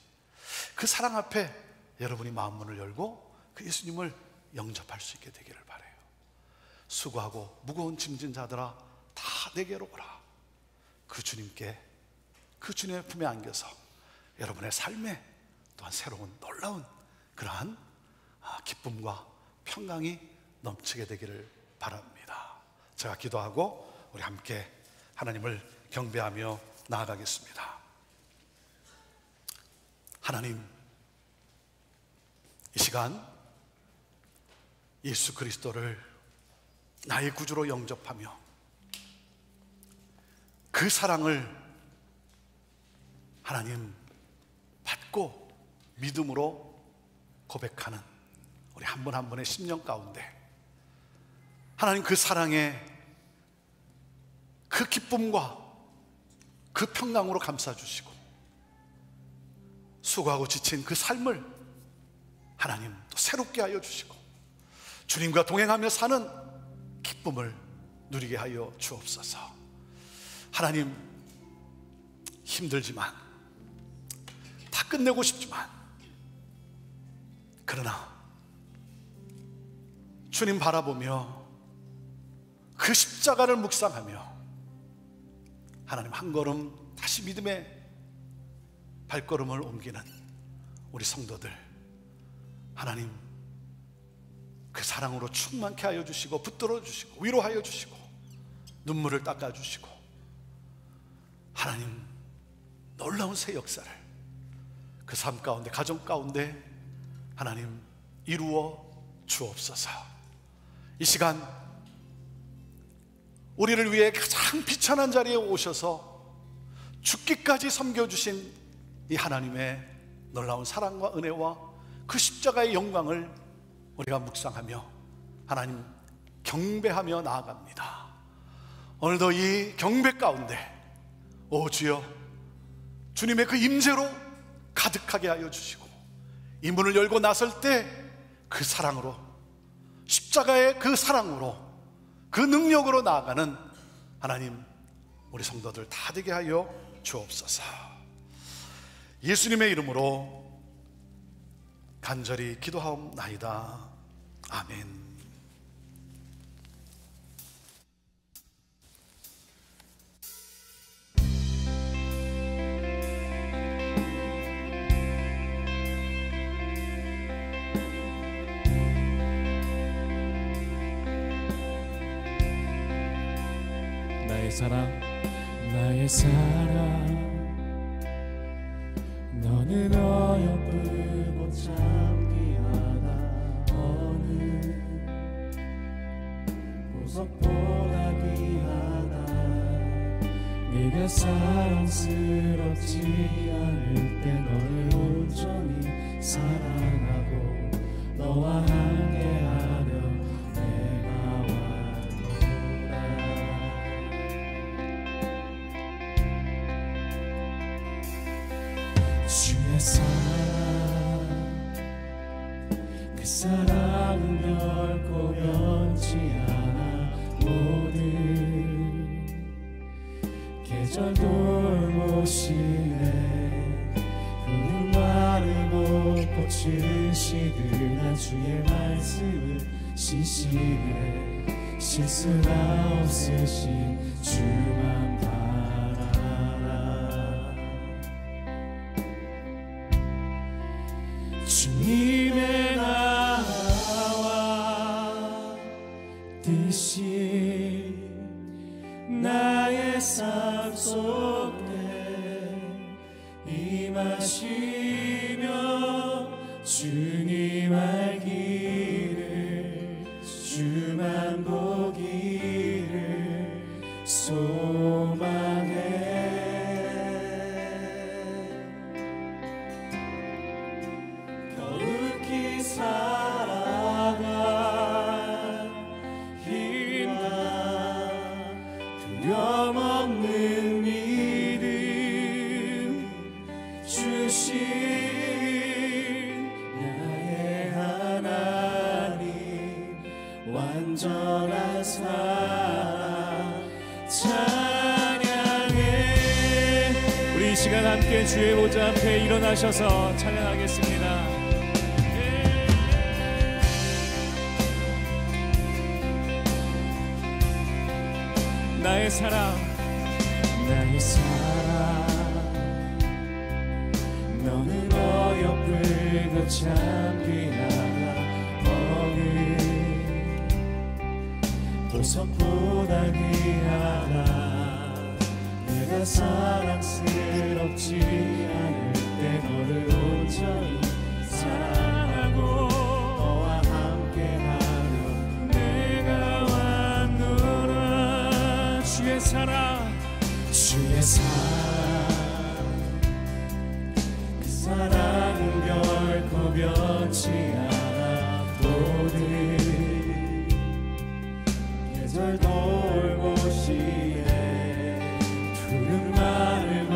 Speaker 3: 그 사랑 앞에 여러분이 마음문을 열고 그 예수님을 영접할 수 있게 되기를 바라요. 수고하고 무거운 짐진 자들아 다 내게로 오라. 그 주님께, 그 주님의 품에 안겨서 여러분의 삶에 또한 새로운 놀라운 그러한 기쁨과 평강이 넘치게 되기를 바랍니다. 제가 기도하고 우리 함께 하나님을 경배하며 나아가겠습니다. 하나님, 이 시간 예수 그리스도를 나의 구주로 영접하며 그 사랑을 하나님 받고 믿음으로 고백하는 우리 한 분 한 분의 심령 가운데 하나님 그 사랑의 그 기쁨과 그 평강으로 감싸주시고, 수고하고 지친 그 삶을 하나님 또 새롭게 하여 주시고 주님과 동행하며 사는 기쁨을 누리게 하여 주옵소서. 하나님, 힘들지만, 다 끝내고 싶지만, 그러나 주님 바라보며 그 십자가를 묵상하며 하나님 한 걸음 다시 믿음의 발걸음을 옮기는 우리 성도들, 하나님 그 사랑으로 충만케 하여 주시고 붙들어 주시고 위로하여 주시고 눈물을 닦아 주시고 하나님 놀라운 새 역사를 그 삶 가운데 가정 가운데 하나님 이루어 주옵소서. 이 시간 우리를 위해 가장 비천한 자리에 오셔서 죽기까지 섬겨주신 이 하나님의 놀라운 사랑과 은혜와 그 십자가의 영광을 우리가 묵상하며 하나님 경배하며 나아갑니다. 오늘도 이 경배 가운데 오 주여 주님의 그 임재로 가득하게 하여 주시고 이 문을 열고 나설 때 그 사랑으로 십자가의 그 사랑으로 그 능력으로 나아가는 하나님 우리 성도들 다 되게 하여 주옵소서. 예수님의 이름으로 간절히 기도하옵나이다. 아멘.
Speaker 4: 나의 사랑 너는 어여쁘고 참 귀하다. 어느 보석보다 귀하다. 네가 사랑스럽지 않을 때 너를 온전히 사랑하고 너와 함께하려 내가 왔노라. 주의 사랑 그 사랑은 결코 변치 않아. 모든 계절 돌보시네. 푸른 마르고 꽃은 시드나 주의 말씀은 시시네. 실수가 없으신 주만 바라라. 주님의 나와 뜻이 나의 삶 속에 임하시며 주님 알기를 주만 보기를 소망해. 거룩히 살아가 힘나 두려움 없는 믿음 주신 나의 하나님 완전한 사랑 찬양해. 우리 이 시간 함께 주의 보좌 앞에 일어나셔서 찬양하겠습니다. 나의 사랑 너는 어여쁘고 참 귀하다. 어느 보석보다 귀하다. 내가 사랑스럽지 않을 때 너를 온전히 사랑하고 너와 함께하며 내가 왔노라. 주의 사랑 그 사랑은 결코 변치 않아. 모든 계절 돌보시네. 푸른 마르고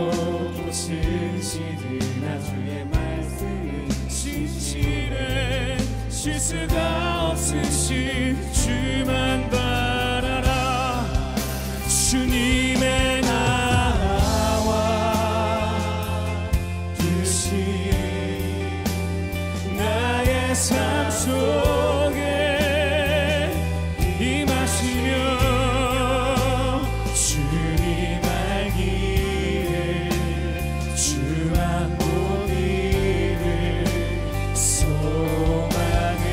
Speaker 4: 꽃은 시드나 주의 말씀은 신실해. 실수가 없으신 주만 바라라. 주님의 나와 뜻이 나의 삶 속에 임하시며 주님 알기를 주만 보기를 소망해.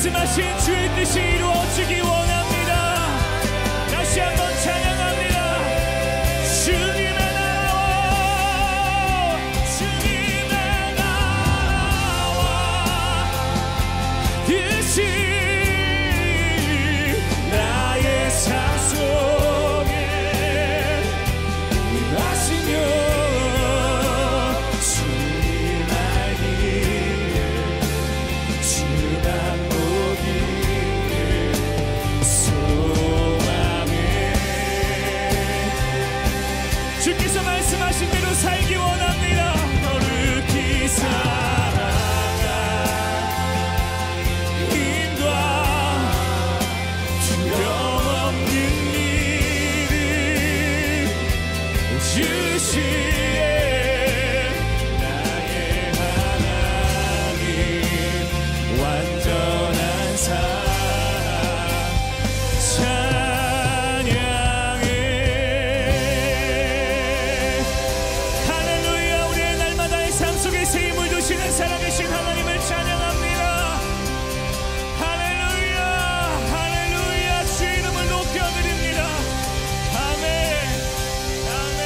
Speaker 4: 말씀하신 주의 뜻이 이루어지기 원합니다. 다시 한번 찬양합니다. 주님의 나라와 주님의 나라와 뜻이 나의 삶 속에 임하시며 주님 알기를 주만 보기를 소망해. 주께서 말씀하신 대로 살기 원합니다. 거룩히 살아가 힘과 두려움 없는 일을 주시에 나의 하나님 완전한 사랑 찬양해. 할렐루야. 우리의 날마다의 삶 속에 새 힘을 주시는 살아계신 하나님을 찬양합니다. 할렐루야. 할렐루야. 주의 이름을 높여드립니다. 아멘. 아멘.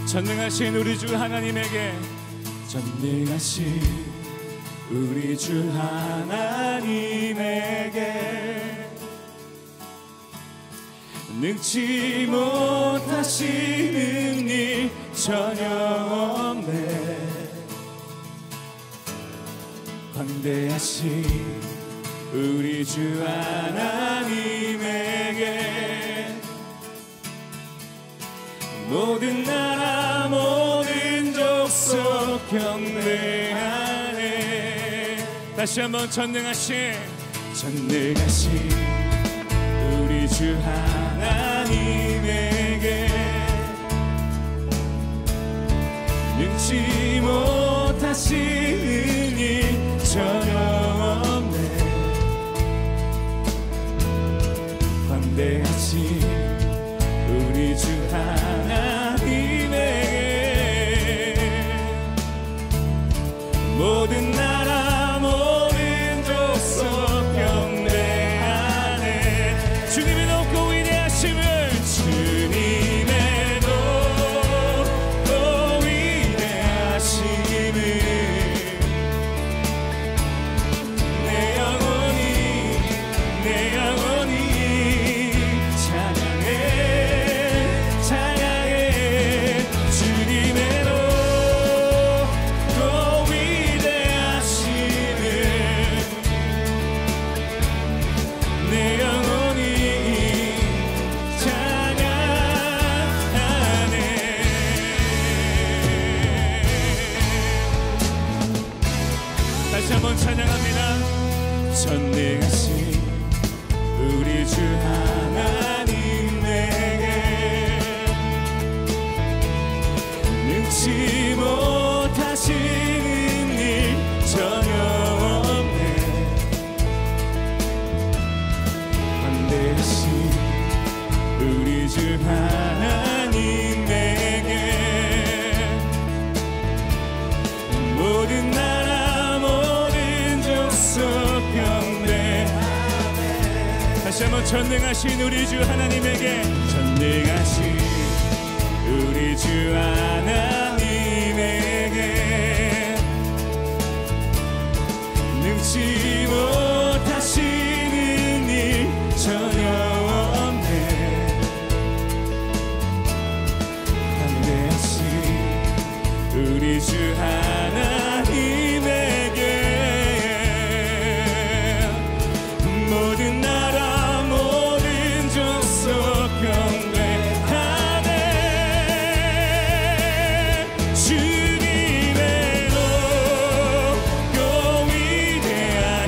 Speaker 4: 전능하신 우리 주 하나님에게 전능하신 우리 주 하나님에게 능치 못하시는 일 전혀 없네. 광대하신 우리 주 하나님에게 모든 나라 모든 족속 경배하네. 다시 한번 전능하신 우리 주 하나님에게 능치 못하시는 일 전혀 없네. 광대하신 우리 주 하나님에게 모든 나라 모든 족속 경배하네. 주님의 높고 위대하심을 주님의 높고 위대하심을 내 영혼이 찬양해. 주님의 높고 위대하심을 내 영혼이 찬양하네. 다시 한번 찬양합니다. 전능하신 우리 주 하나님에게 능치 못하시는 일 전혀 없네. 반대하신 우리 주 하나님에게 모든 나라 모든 족속 경배하네. 다시 한번 전능하신 우리 주 하나님에게 전능하신 우리 주 하나님에게 능치 못하시는 일 전혀 없네. 담대하신 우리 주 하나님에게 모든 나라 모든 족속 경배하네. 주님의 높고 위대하신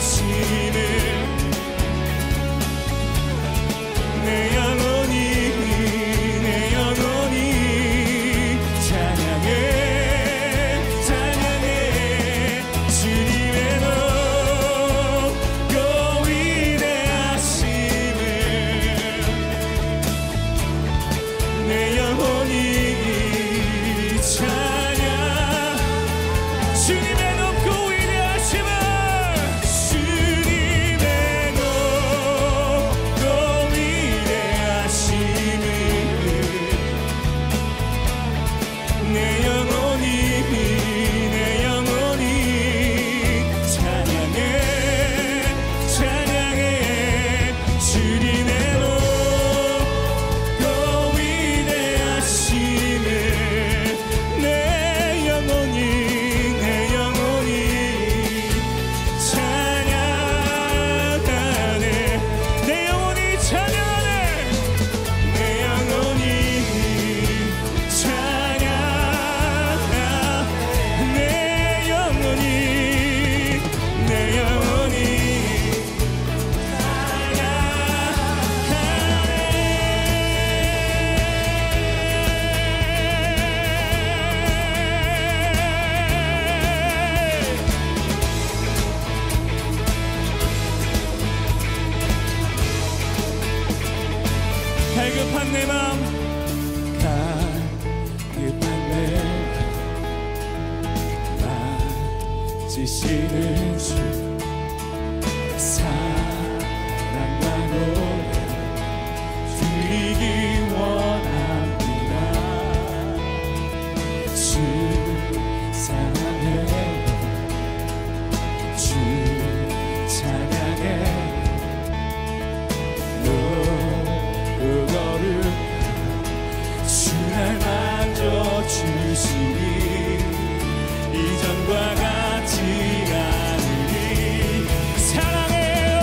Speaker 4: 영원히 내 영혼이 갈급한 내 맘, 갈급한 내 맘, 지시는 주 사랑과 노래 드리기 원합니다. 주 사랑해요, 주 찬양해요. 주날 만져주시니 이전과 같지 않으니 사랑해요,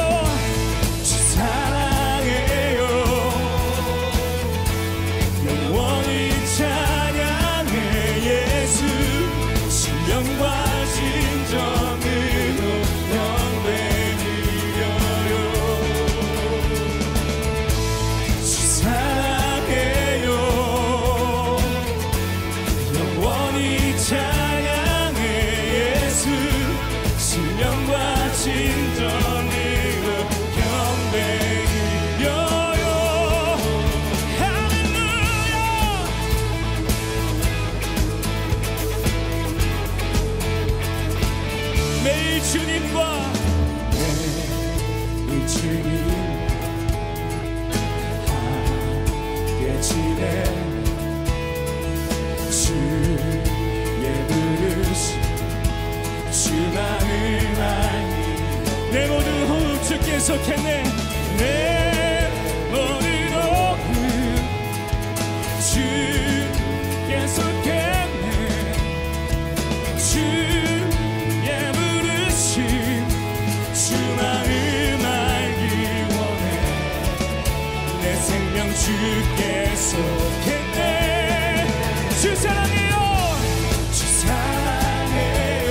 Speaker 4: 주 사랑해요. 영원히 찬양해 예수. 신령과 진정으로 영광 드려요. 주 사랑해요, 영원히 찬양해 예수. 신령과 진정으로 경배 드려요. 할렐루야. 매일 주님과 매일 주님과 함께 지내 주의 부르심 주 마음 알니 내 모든 호흡 주께 속했네. 내 모든 호흡 주께 속했네. 주의 부르심 주 마음 알기 원해. 내 생명 주께 속했네. 주 사랑해요, 주 사랑해요.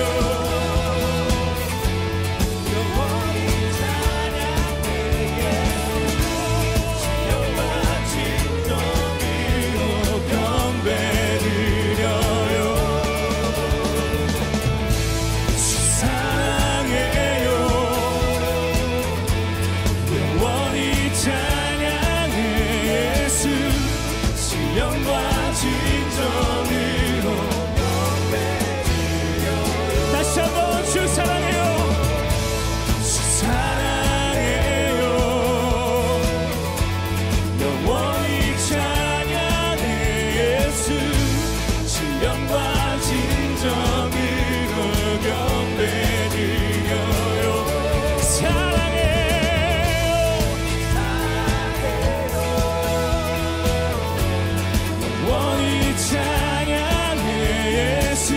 Speaker 4: 영원히 찬양해 예수. 신령과 진정으로 경배 드려요. 주 사랑해요, 영원히 찬양해 예수. 신령과 진정으로 경배드려요. 다시 한번 주 사랑해요, 주 사랑해요. 영원히 찬양해 예수. 신령과 진정으로 경배드려요. 사랑해요, 영원히 찬양해 예수.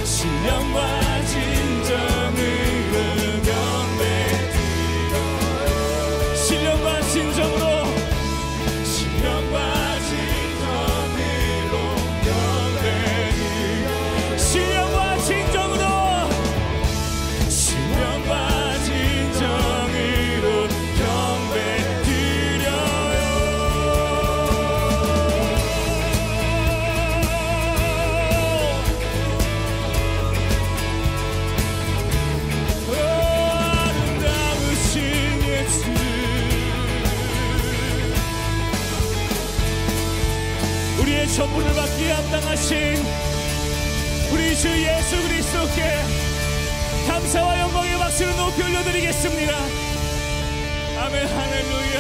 Speaker 4: 신령과 진정으로 경배드려요. 신령과 진정으로, 신령과 진정으로 경배드려요. 신령과 진정으로, 신령과 진정으로 경배드려요. 아름다우신 예수, 우리의 전부를 받기에 합당하신 우리 주 예수 그리스도께 감사와 영광의 박수를 높이 올려드리겠습니다. 아멘 할렐루야.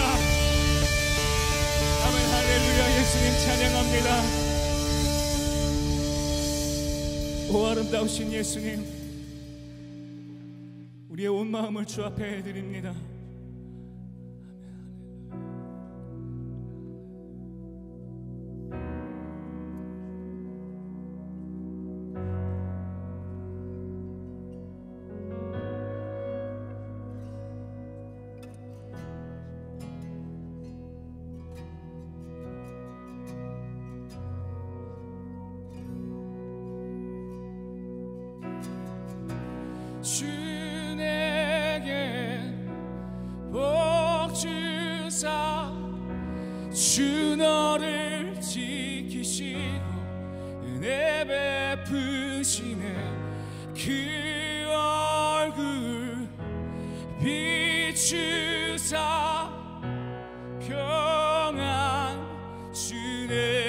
Speaker 4: 아멘 할렐루야. 예수님 찬양합니다. 오 아름다우신 예수님, 우리의 온 마음을 주 앞에 드립니다. 주 내게 복 주사 주 너를 지키시고 은혜 베푸시네 그 얼굴 비추사 평안 주네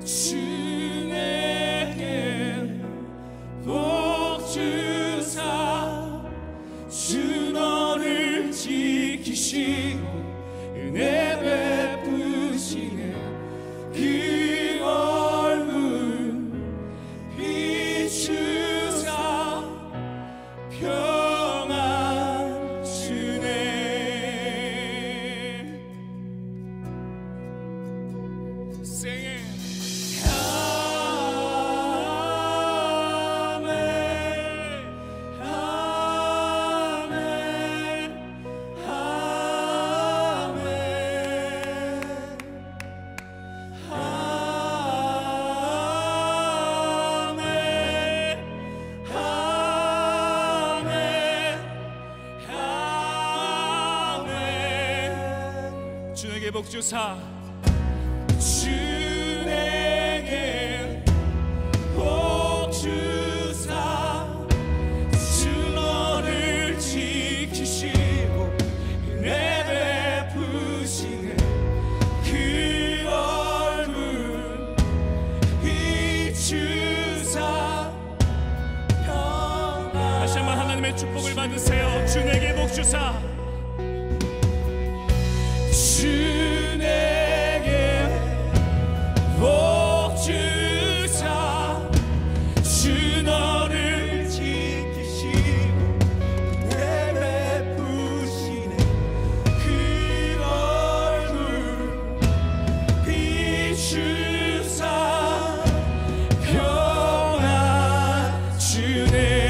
Speaker 4: 주 내게 복 주사 주 너를 지키시고 은혜 베푸시네 그 얼굴 비추사 평안 주네 Sing it. 주에게 복 주사 주 내게 복 주사 주 너를 지키시고 은혜 베푸시네 그 얼굴 비추사 평안 다시 한번 하나님의 축복을 받으세요 주 내게 복 주사 주 내게 복 주사 주 너를 지키시고 은혜 베푸시네 그 얼굴 비추사 평안 주네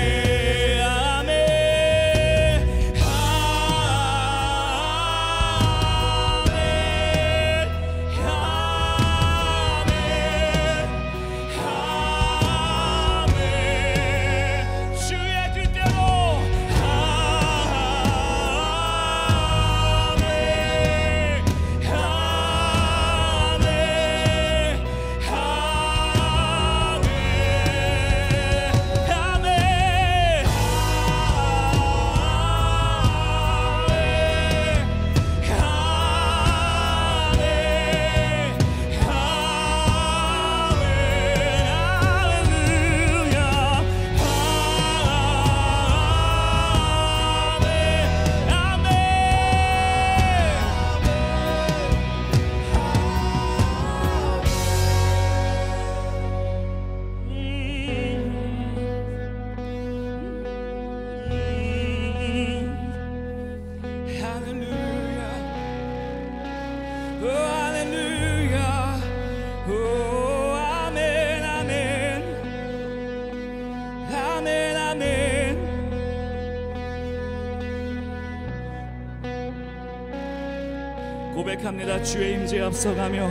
Speaker 4: 고백합니다. 주의 임재 앞서가며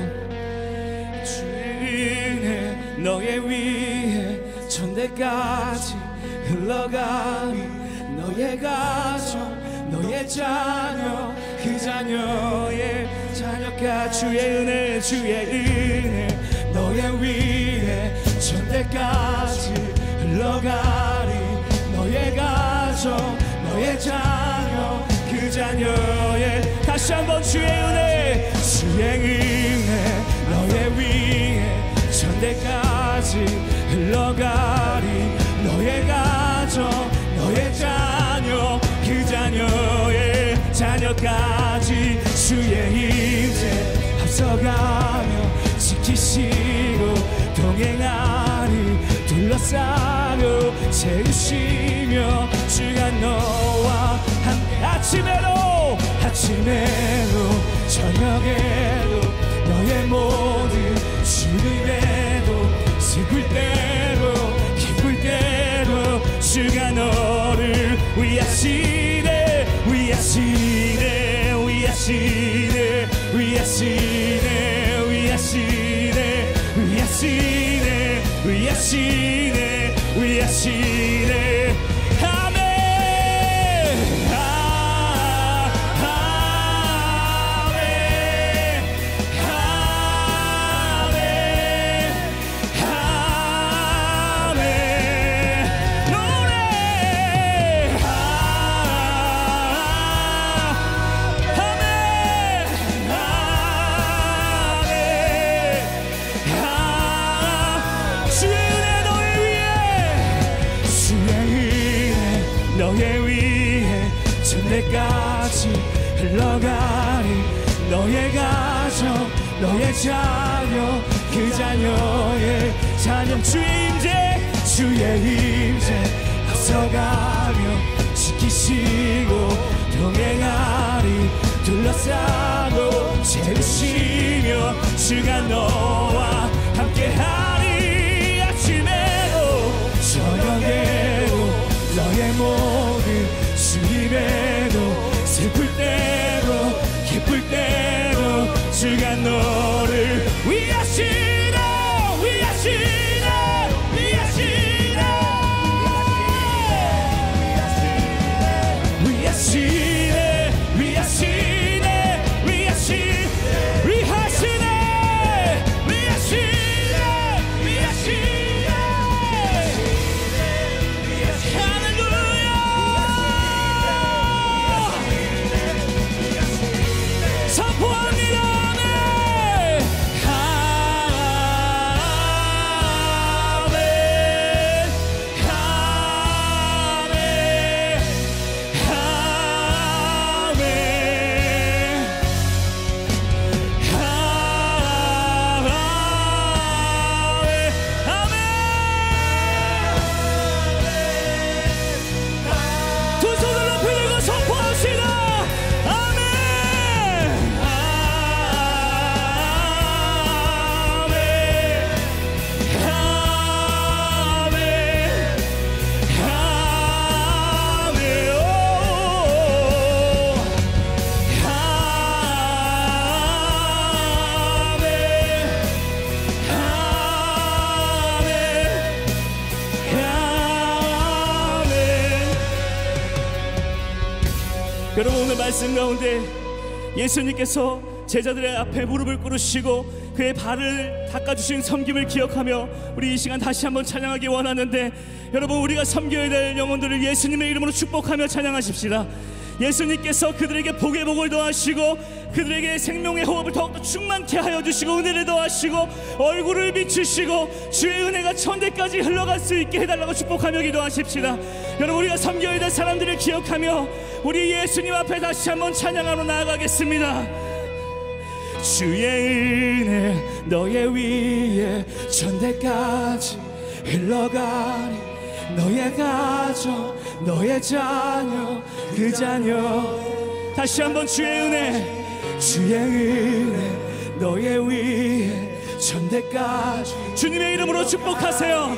Speaker 4: 주의 은혜 너의 위에 천대까지 흘러가니 너의 가정 너의 자녀 그 자녀의 자녀가 주의 은혜 너의 위에 천대까지 흘러가니 너의 가정 너의 자녀 그 자녀의 다시 한번 주의 은혜 너의 위에 천대까지 흘러가리 너의 가정 너의 자녀 그 자녀의 자녀까지 주의 임재 앞서가며 지키시고 동행하리 둘러싸고 세우시며 주가 너와 함께 아침에도 저녁에도 너의 모든 시름에도 슬플 때도 기쁠 때도 주가 너를 위하시네 위하시네 위하시네 위하시네 위하시네 위하시네 위하시네 위하시네 아멘 너의 위에 천대까지 흘러가리 너의 가정 너의 자녀 그 자녀의 자녀 주의 임재 앞서가며 지키시고 동행하리 둘러싸고 채우시며 주가 너와 함께하리 아침에도 저녁에도 너의 모든 주임에도 슬플 때도 기쁠 때도 주가 너를 위하시네 위하시네 위하시네 위하시네 위하시네 위하시네 여러분 오늘 말씀 가운데 예수님께서 제자들의 앞에 무릎을 꿇으시고 그의 발을 닦아주신 섬김을 기억하며 우리 이 시간 다시 한번 찬양하기 원하는데 여러분 우리가 섬겨야 될 영혼들을 예수님의 이름으로 축복하며 찬양하십시다. 예수님께서 그들에게 복의 복을 더하시고 그들에게 생명의 호흡을 더욱더 충만케 하여 주시고 은혜를 더하시고 얼굴을 비추시고 주의 은혜가 천대까지 흘러갈 수 있게 해달라고 축복하며 기도하십시다. 여러분 우리가 섬겨야 될 사람들을 기억하며 우리 예수님 앞에 다시 한번 찬양하러 나아가겠습니다. 주의 은혜 너의 위에 천대까지 흘러가리 너의 가정 너의 자녀 그 자녀 다시 한번 주의 은혜 너의 위에 천대까지 주님의 이름으로 축복하세요.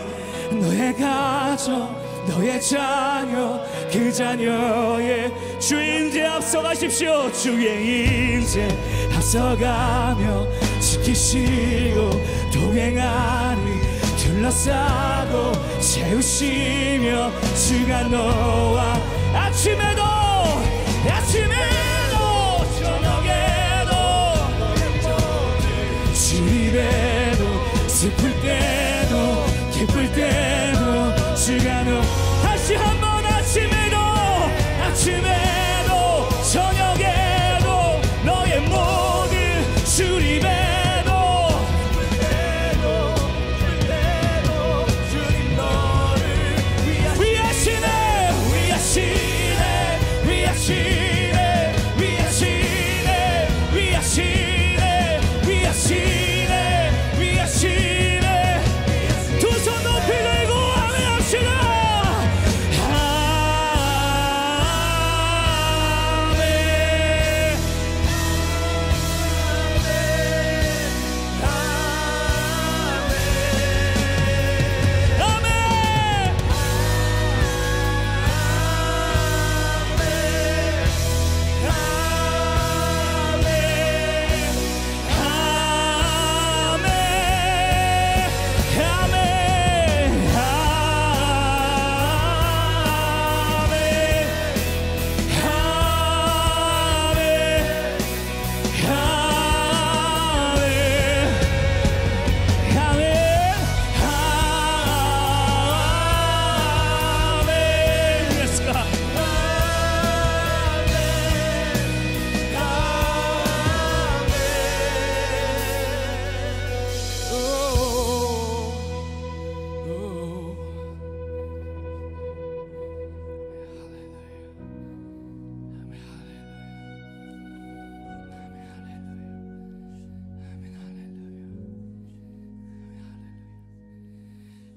Speaker 4: 너의 가정 너의 자녀 그 자녀의 주의 임재 앞서가십시오. 주의 임재 앞서가며 지키시고 동행하리 둘러싸고 채우시며 주가 너와 아침에도 저녁에도 주입에도 슬플 때도 기쁠 때도 주가 너 다시 한번 아침에도 저녁에도 너의 모든 주입에도 주님 너를 위하시네 위하시네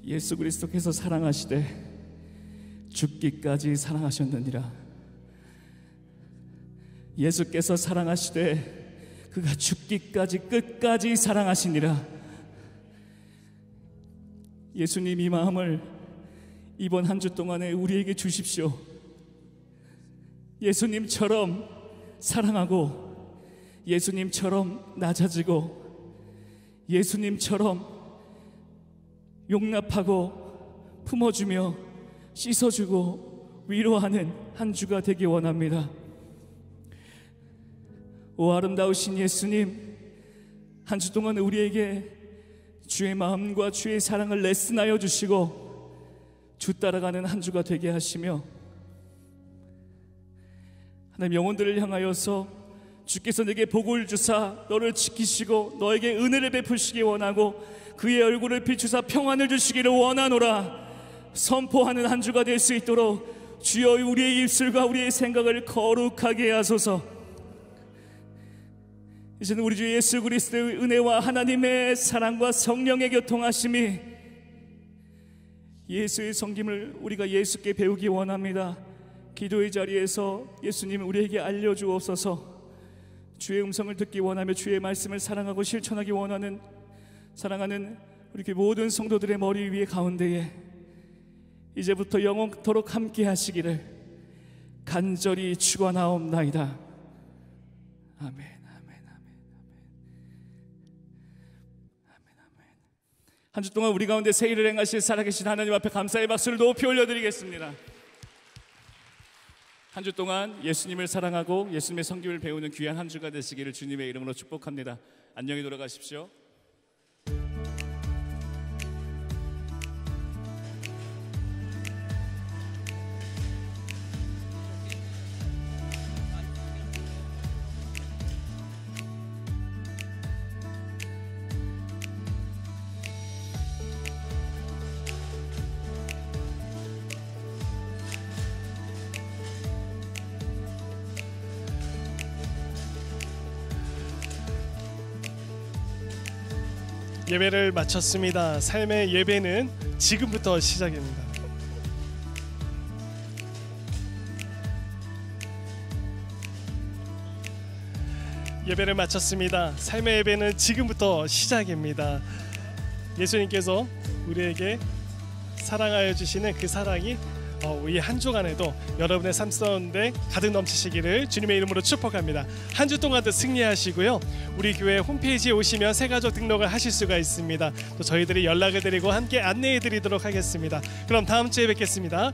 Speaker 4: 예수 그리스도께서 사랑하시되 죽기까지 사랑하셨느니라. 예수께서 사랑하시되 그가 죽기까지 끝까지 사랑하시니라. 예수님, 이 마음을 이번 한 주 동안에 우리에게 주십시오. 예수님처럼 사랑하고, 예수님처럼 낮아지고, 예수님처럼 용납하고 품어주며 씻어주고 위로하는 한 주가 되기 원합니다. 오 아름다우신 예수님, 한 주 동안 우리에게 주의 마음과 주의 사랑을 레슨하여 주시고 주 따라가는 한 주가 되게 하시며, 하나님, 영혼들을 향하여서 주께서 내게 복을 주사 너를 지키시고 너에게 은혜를 베푸시기 원하고 그의 얼굴을 비추사 평안을 주시기를 원하노라 선포하는 한 주가 될 수 있도록 주여 우리의 입술과 우리의 생각을 거룩하게 하소서. 이제는 우리 주 예수 그리스도의 은혜와 하나님의 사랑과 성령의 교통하심이, 예수의 섬김을 우리가 예수께 배우기 원합니다. 기도의 자리에서 예수님 우리에게 알려주옵소서. 주의 음성을 듣기 원하며 주의 말씀을 사랑하고 실천하기 원하는 사랑하는 우리 모든 성도들의 머리 위에 가운데에 이제부터 영원토록 함께 하시기를 간절히 축원하옵나이다. 아멘. 한 주 동안 우리 가운데 새 일을 행하실 살아계신 하나님 앞에 감사의 박수를 높이 올려드리겠습니다. 한 주 동안 예수님을 사랑하고 예수님의 성김을 배우는 귀한 한 주가 되시기를 주님의 이름으로 축복합니다. 안녕히 돌아가십시오.
Speaker 1: 예배를 마쳤습니다. 삶의 예배는 지금부터 시작입니다. 예배를 마쳤습니다. 삶의 예배는 지금부터 시작입니다. 예수님께서 우리에게 사랑하여 주시는 그 사랑이 이 한 주간에도 여러분의 삶 가운데 가득 넘치시기를 주님의 이름으로 축복합니다. 한 주 동안도 승리하시고요. 우리 교회 홈페이지에 오시면 새가족 등록을 하실 수가 있습니다. 또 저희들이 연락을 드리고 함께 안내해 드리도록 하겠습니다. 그럼 다음 주에 뵙겠습니다.